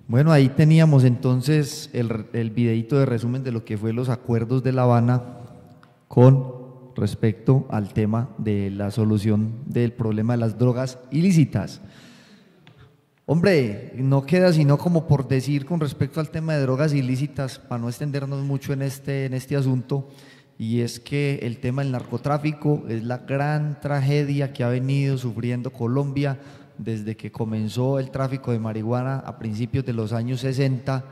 E: Bueno, ahí teníamos entonces el videíto de resumen de lo que fue los acuerdos de La Habana con respecto al tema de la solución del problema de las drogas ilícitas. Hombre, no queda sino como por decir con respecto al tema de drogas ilícitas, para no extendernos mucho en este asunto, y es que el tema del narcotráfico es la gran tragedia que ha venido sufriendo Colombia desde que comenzó el tráfico de marihuana a principios de los años 60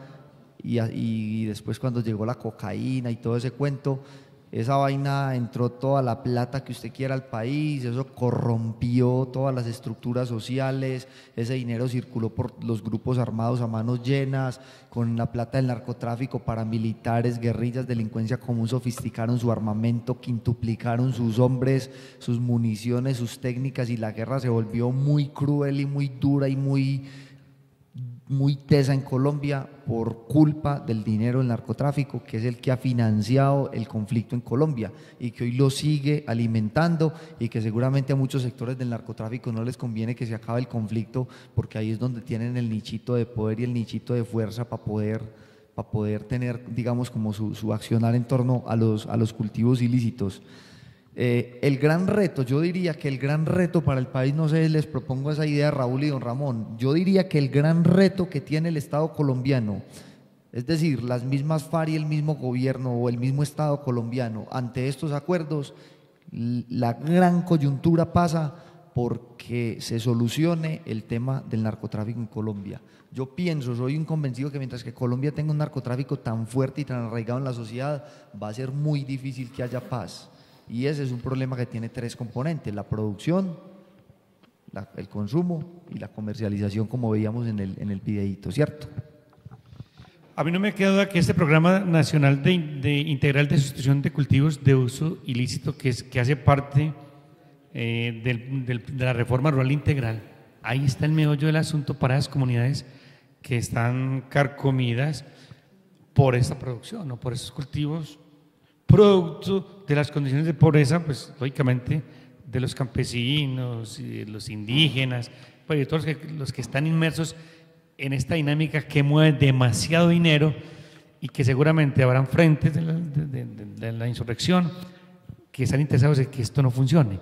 E: y después cuando llegó la cocaína y todo ese cuento. Esa vaina entró toda la plata que usted quiera al país, eso corrompió todas las estructuras sociales, ese dinero circuló por los grupos armados a manos llenas, con la plata del narcotráfico, paramilitares, guerrillas, delincuencia común sofisticaron su armamento, quintuplicaron sus hombres, sus municiones, sus técnicas y la guerra se volvió muy cruel y muy dura y muy tesa en Colombia por culpa del dinero del narcotráfico, que es el que ha financiado el conflicto en Colombia y que hoy lo sigue alimentando, y que seguramente a muchos sectores del narcotráfico no les conviene que se acabe el conflicto, porque ahí es donde tienen el nichito de poder y el nichito de fuerza para poder para poder tener, digamos, como su accionar en torno a los cultivos ilícitos. El gran reto, yo diría que el gran reto para el país, no sé, les propongo esa idea, Raúl y don Ramón, yo diría que el gran reto que tiene el Estado colombiano, es decir, las mismas FARC y el mismo gobierno o el mismo Estado colombiano, ante estos acuerdos, la gran coyuntura pasa porque se solucione el tema del narcotráfico en Colombia. Yo pienso, soy un convencido que mientras que Colombia tenga un narcotráfico tan fuerte y tan arraigado en la sociedad, va a ser muy difícil que haya paz. Y ese es un problema que tiene tres componentes: la producción, el consumo y la comercialización, como veíamos en el videíto, ¿cierto?
B: A mí no me queda duda que este programa nacional de integral de sustitución de cultivos de uso ilícito, que hace parte de la reforma rural integral, ahí está el meollo del asunto para las comunidades que están carcomidas por esta producción, ¿no? Por esos cultivos, producto de las condiciones de pobreza, pues lógicamente de los campesinos y de los indígenas, pues de todos los que están inmersos en esta dinámica que mueve demasiado dinero y que seguramente habrán frentes de la insurrección que están interesados en que esto no funcione.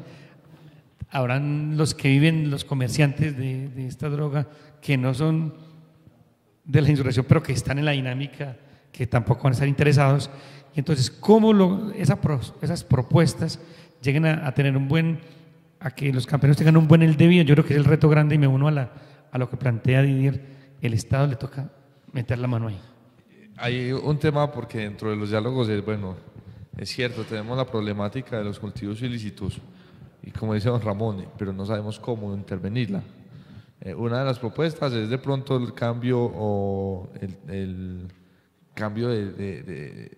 B: Habrán los que viven, los comerciantes de esta droga, que no son de la insurrección, pero que están en la dinámica, que tampoco van a estar interesados. Y entonces, ¿cómo esas propuestas lleguen a tener a que los campesinos tengan un buen el debido? Yo creo que es el reto grande y me uno a lo que plantea Didier. El Estado le toca meter la mano ahí.
C: Hay un tema porque dentro de los diálogos es cierto, tenemos la problemática de los cultivos ilícitos y como dice don Ramón, pero no sabemos cómo intervenirla. Una de las propuestas es de pronto el cambio o el cambio de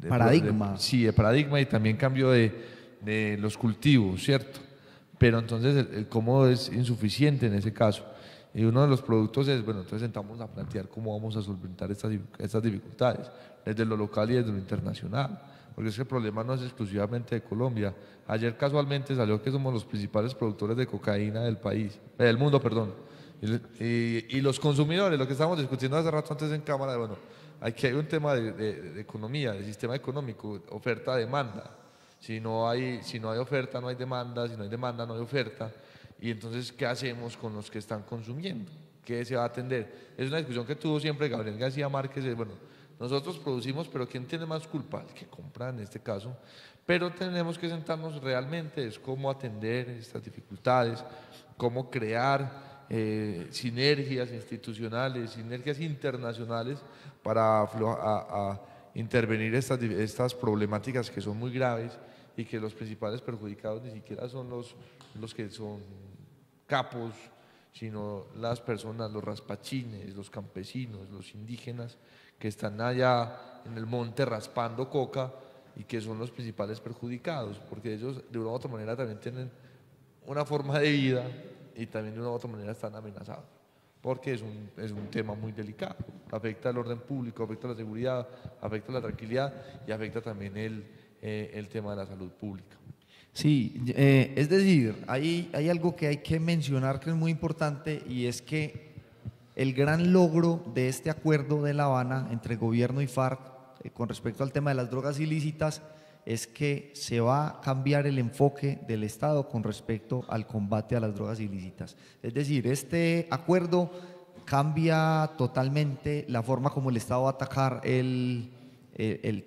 E: paradigma.
C: Sí, de paradigma y también cambio de los cultivos, ¿cierto? Pero entonces el cómo es insuficiente en ese caso. Y uno de los productos es, entonces sentamos a plantear cómo vamos a solventar estas dificultades, desde lo local y desde lo internacional, porque es que el problema no es exclusivamente de Colombia. Ayer casualmente salió que somos los principales productores de cocaína del mundo, perdón. Y los consumidores, lo que estábamos discutiendo hace rato antes en cámara, aquí hay un tema de economía, de sistema económico, oferta-demanda. Si no hay oferta, no hay demanda, si no hay demanda, no hay oferta. Y entonces, ¿qué hacemos con los que están consumiendo? ¿Qué se va a atender? Es una discusión que tuvo siempre Gabriel García Márquez. Nosotros producimos, pero ¿quién tiene más culpa? El que compra en este caso. Pero tenemos que sentarnos realmente, es cómo atender estas dificultades, cómo crear sinergias institucionales, sinergias internacionales para intervenir estas problemáticas que son muy graves y que los principales perjudicados ni siquiera son los que son capos, sino las personas, los raspachines, los campesinos, los indígenas que están allá en el monte raspando coca y que son los principales perjudicados, porque ellos de una u otra manera también tienen una forma de vida y también de una u otra manera están amenazados, porque es un tema muy delicado, afecta al orden público, afecta a la seguridad, afecta a la tranquilidad y afecta también el tema de la salud pública.
E: Sí, es decir, hay algo que hay que mencionar que es muy importante y es que el gran logro de este acuerdo de La Habana entre gobierno y FARC con respecto al tema de las drogas ilícitas es que se va a cambiar el enfoque del Estado con respecto al combate a las drogas ilícitas. Es decir, este acuerdo cambia totalmente la forma como el Estado va a atacar el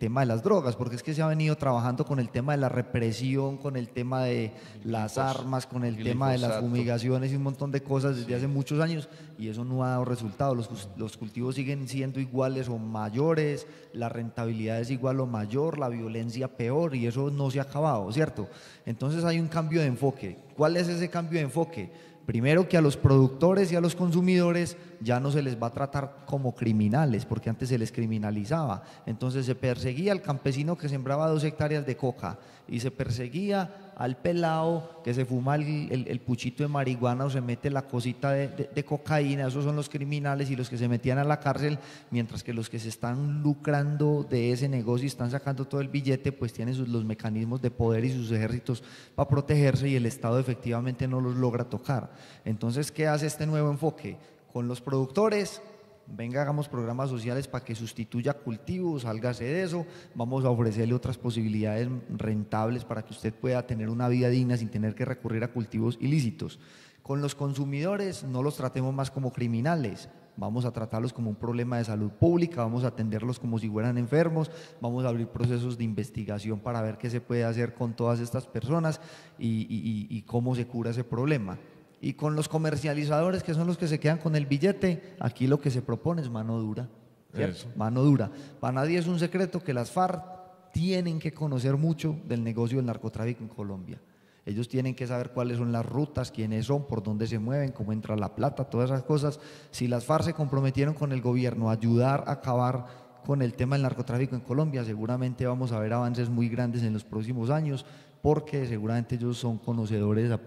E: tema de las drogas, porque es que se ha venido trabajando con el tema de la represión, con el tema de las armas, con el tema de las fumigaciones y un montón de cosas desde hace muchos años y eso no ha dado resultados. Los cultivos siguen siendo iguales o mayores, la rentabilidad es igual o mayor, la violencia peor y eso no se ha acabado, ¿cierto? Entonces hay un cambio de enfoque. ¿Cuál es ese cambio de enfoque? Primero, que a los productores y a los consumidores ya no se les va a tratar como criminales, porque antes se les criminalizaba. Entonces se perseguía al campesino que sembraba 2 hectáreas de coca y se perseguía al pelado que se fuma el puchito de marihuana o se mete la cosita de cocaína. Esos son los criminales y los que se metían a la cárcel, mientras que los que se están lucrando de ese negocio y están sacando todo el billete, pues tienen los mecanismos de poder y sus ejércitos para protegerse y el Estado efectivamente no los logra tocar. Entonces, ¿qué hace este nuevo enfoque? Con los productores venga, hagamos programas sociales para que sustituya cultivos, sálgase de eso, vamos a ofrecerle otras posibilidades rentables para que usted pueda tener una vida digna sin tener que recurrir a cultivos ilícitos. Con los consumidores no los tratemos más como criminales, vamos a tratarlos como un problema de salud pública, vamos a atenderlos como si fueran enfermos, vamos a abrir procesos de investigación para ver qué se puede hacer con todas estas personas y cómo se cura ese problema. Y con los comercializadores, que son los que se quedan con el billete, aquí lo que se propone es mano dura, ¿cierto?
C: Eso.
E: Mano dura. Para nadie es un secreto que las FARC tienen que conocer mucho del negocio del narcotráfico en Colombia. Ellos tienen que saber cuáles son las rutas, quiénes son, por dónde se mueven, cómo entra la plata, todas esas cosas. Si las FARC se comprometieron con el gobierno a ayudar a acabar con el tema del narcotráfico en Colombia, seguramente vamos a ver avances muy grandes en los próximos años, porque seguramente ellos son conocedores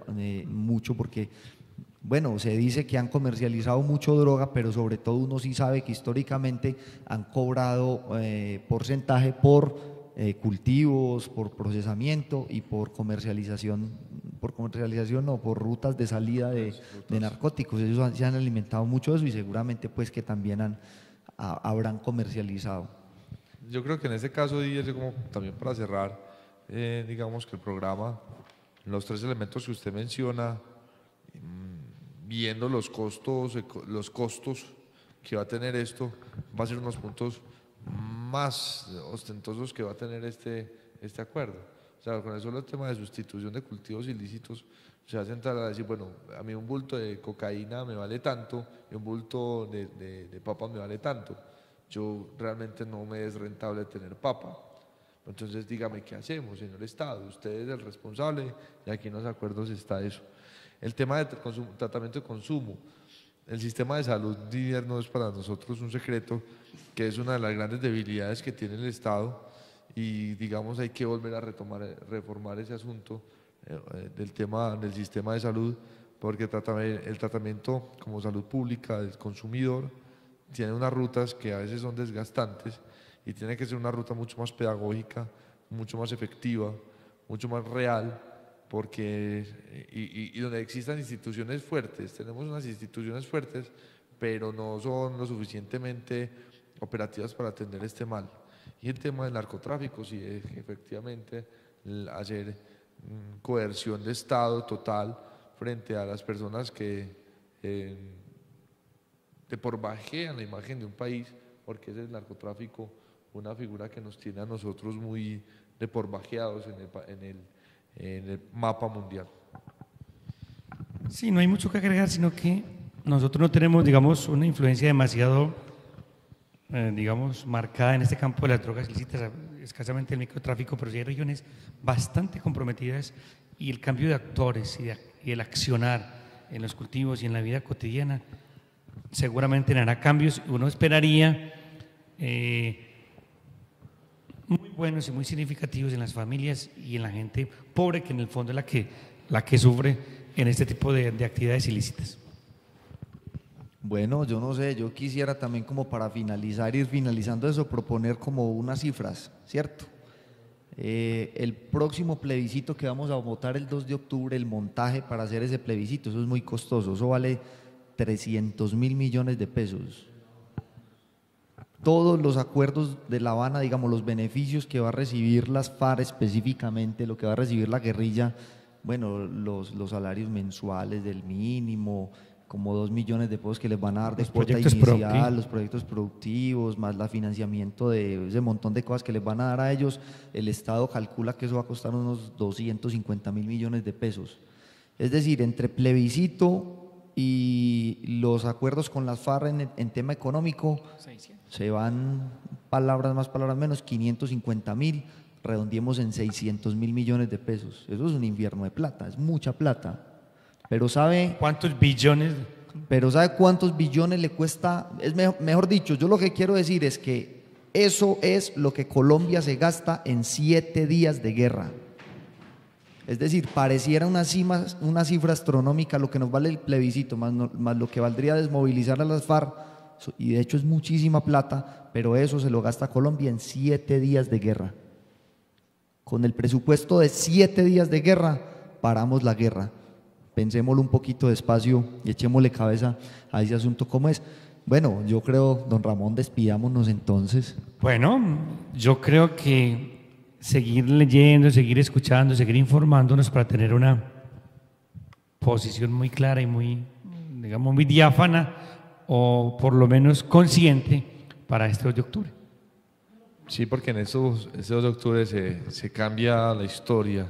E: mucho, porque bueno, se dice que han comercializado mucho droga, pero sobre todo uno sí sabe que históricamente han cobrado porcentaje por cultivos, por procesamiento y por comercialización no, por rutas de salida de narcóticos. Ellos se han alimentado mucho de eso y seguramente pues que también habrán comercializado.
C: Yo creo que en este caso, Didier, como también para cerrar, digamos que el programa, los tres elementos que usted menciona, viendo los costos que va a tener esto, va a ser unos puntos más ostentosos que va a tener este acuerdo. O sea, con el solo tema de sustitución de cultivos ilícitos, se va a sentar a decir, bueno, a mí un bulto de cocaína me vale tanto y un bulto de papa me vale tanto. Yo realmente no me es rentable tener papa. Entonces dígame qué hacemos, señor Estado, usted es el responsable y aquí en los acuerdos está eso. El tema de tratamiento de consumo, el sistema de salud, Didier, no es para nosotros un secreto, que es una de las grandes debilidades que tiene el Estado y digamos hay que volver a reformar ese asunto del tema del sistema de salud, porque el tratamiento como salud pública del consumidor tiene unas rutas que a veces son desgastantes y tiene que ser una ruta mucho más pedagógica, mucho más efectiva, mucho más real, porque y donde existan instituciones fuertes. Tenemos unas instituciones fuertes, pero no son lo suficientemente operativas para atender este mal. Y el tema del narcotráfico, sí, efectivamente, hacer coerción de Estado total frente a las personas que deporbajean la imagen de un país, porque es el narcotráfico una figura que nos tiene a nosotros muy deporbajeados en el mapa mundial.
B: Sí, no hay mucho que agregar, sino que nosotros no tenemos, digamos, una influencia demasiado, digamos, marcada en este campo de las drogas ilícitas, escasamente el microtráfico, pero sí hay regiones bastante comprometidas y el cambio de actores y el accionar en los cultivos y en la vida cotidiana seguramente hará cambios. Uno esperaría muy buenos y muy significativos en las familias y en la gente pobre, que en el fondo es la que sufre en este tipo de actividades ilícitas.
E: Bueno, yo no sé, yo quisiera también como para finalizar, ir finalizando eso, proponer como unas cifras, ¿cierto? El próximo plebiscito que vamos a votar el 2 de octubre, el montaje para hacer ese plebiscito, eso es muy costoso, eso vale 300.000 millones de pesos. Todos los acuerdos de La Habana, digamos, los beneficios que va a recibir las FARC específicamente, lo que va a recibir la guerrilla, bueno, los salarios mensuales del mínimo, como 2 millones de pesos que les van a dar de cuota inicial, los proyectos productivos, más el financiamiento de ese montón de cosas que les van a dar a ellos, el Estado calcula que eso va a costar unos 250.000 millones de pesos. Es decir, entre plebiscito y los acuerdos con las FARC en tema económico, 600. Se van, palabras más, palabras menos, 550.000, redondeemos en 600.000 millones de pesos. Eso es un infierno de plata, es mucha plata. Pero ¿sabe
B: cuántos billones?
E: Pero ¿sabe cuántos billones le cuesta? Es mejor dicho, yo lo que quiero decir es que eso es lo que Colombia se gasta en 7 días de guerra. Es decir, pareciera una cifra astronómica lo que nos vale el plebiscito, más lo que valdría desmovilizar a las FARC, y de hecho es muchísima plata, pero eso se lo gasta Colombia en 7 días de guerra. Con el presupuesto de 7 días de guerra, paramos la guerra. Pensémoslo un poquito despacio y echémosle cabeza a ese asunto como es. Bueno, yo creo, don Ramón, despidámonos entonces.
B: Bueno, yo creo que seguir leyendo, seguir escuchando, seguir informándonos para tener una posición muy clara y muy, digamos, muy diáfana o por lo menos consciente para este 2 de octubre.
C: Sí, porque en este 2 de octubre se cambia la historia.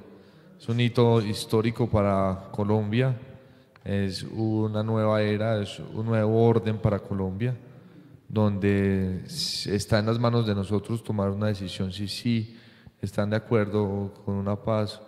C: Es un hito histórico para Colombia, es una nueva era, es un nuevo orden para Colombia, donde está en las manos de nosotros tomar una decisión si sí están de acuerdo con una paz.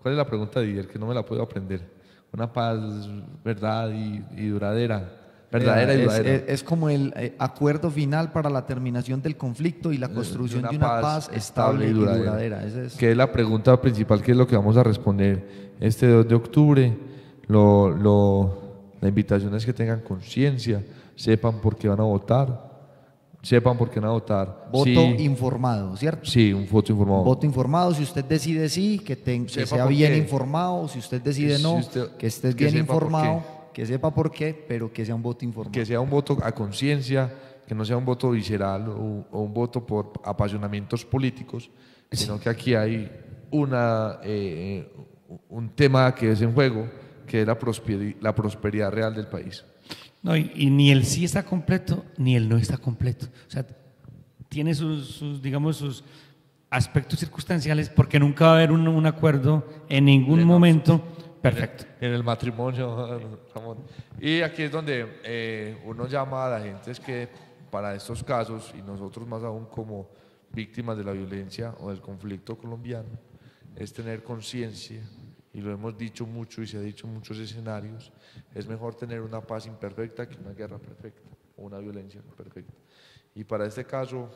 C: ¿Cuál es la pregunta, Didier? Que no me la puedo aprender. Una paz, verdad y duradera. Verdadera y duradera.
E: Es como el acuerdo final para la terminación del conflicto y la construcción de una paz estable y duradera.
C: Que es la pregunta principal, que es lo que vamos a responder este 2 de octubre. La invitación es que tengan conciencia, sepan por qué van a votar.
E: Voto
C: sí,
E: informado, ¿cierto?
C: Sí, un voto informado.
E: Voto informado, si usted decide sí, que sea bien informado, si usted decide no, que esté bien informado, que sepa por qué, pero que sea un voto informado.
C: Que sea un voto a conciencia, que no sea un voto visceral o un voto por apasionamientos políticos, sino que aquí hay un tema que es en juego, que es la prosperidad real del país.
B: No, y ni el sí está completo, ni el no está completo. O sea, tiene digamos, sus aspectos circunstanciales, porque nunca va a haber un acuerdo en ningún momento perfecto.
C: En el matrimonio, Ramón. Y aquí es donde uno llama a la gente, es que para estos casos, y nosotros más aún como víctimas de la violencia o del conflicto colombiano, es tener conciencia, y lo hemos dicho mucho y se ha dicho en muchos escenarios, es mejor tener una paz imperfecta que una guerra perfecta o una violencia perfecta. Y para este caso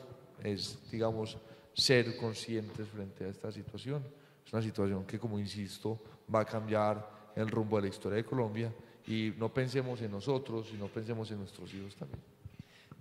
C: es, digamos, ser conscientes frente a esta situación. Es una situación que, como insisto, va a cambiar el rumbo de la historia de Colombia, y no pensemos en nosotros, sino pensemos en nuestros hijos también.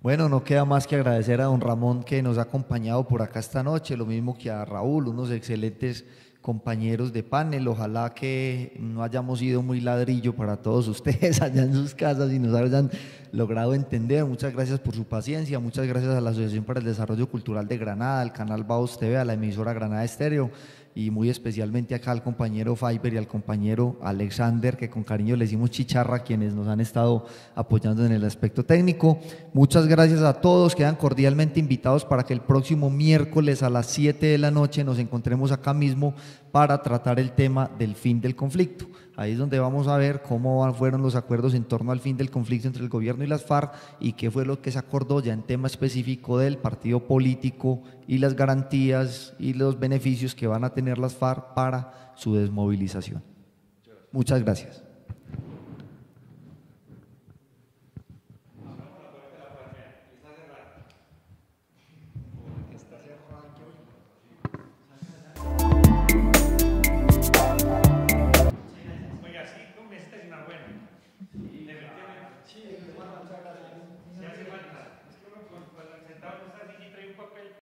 E: Bueno, no queda más que agradecer a don Ramón, que nos ha acompañado por acá esta noche, lo mismo que a Raúl, unos excelentes compañeros de panel. Ojalá que no hayamos sido muy ladrillo para todos ustedes allá en sus casas y nos hayan logrado entender. Muchas gracias por su paciencia, muchas gracias a la Asociación para el Desarrollo Cultural de Granada, al canal Baos TV, a la emisora Granada Estéreo, y muy especialmente acá al compañero Fiber y al compañero Alexander, que con cariño le decimos Chicharra, quienes nos han estado apoyando en el aspecto técnico. Muchas gracias a todos, quedan cordialmente invitados para que el próximo miércoles a las 7 de la noche nos encontremos acá mismo para tratar el tema del fin del conflicto. Ahí es donde vamos a ver cómo fueron los acuerdos en torno al fin del conflicto entre el gobierno y las FARC, y qué fue lo que se acordó ya en tema específico del partido político y las garantías y los beneficios que van a tener las FARC para su desmovilización. Muchas gracias.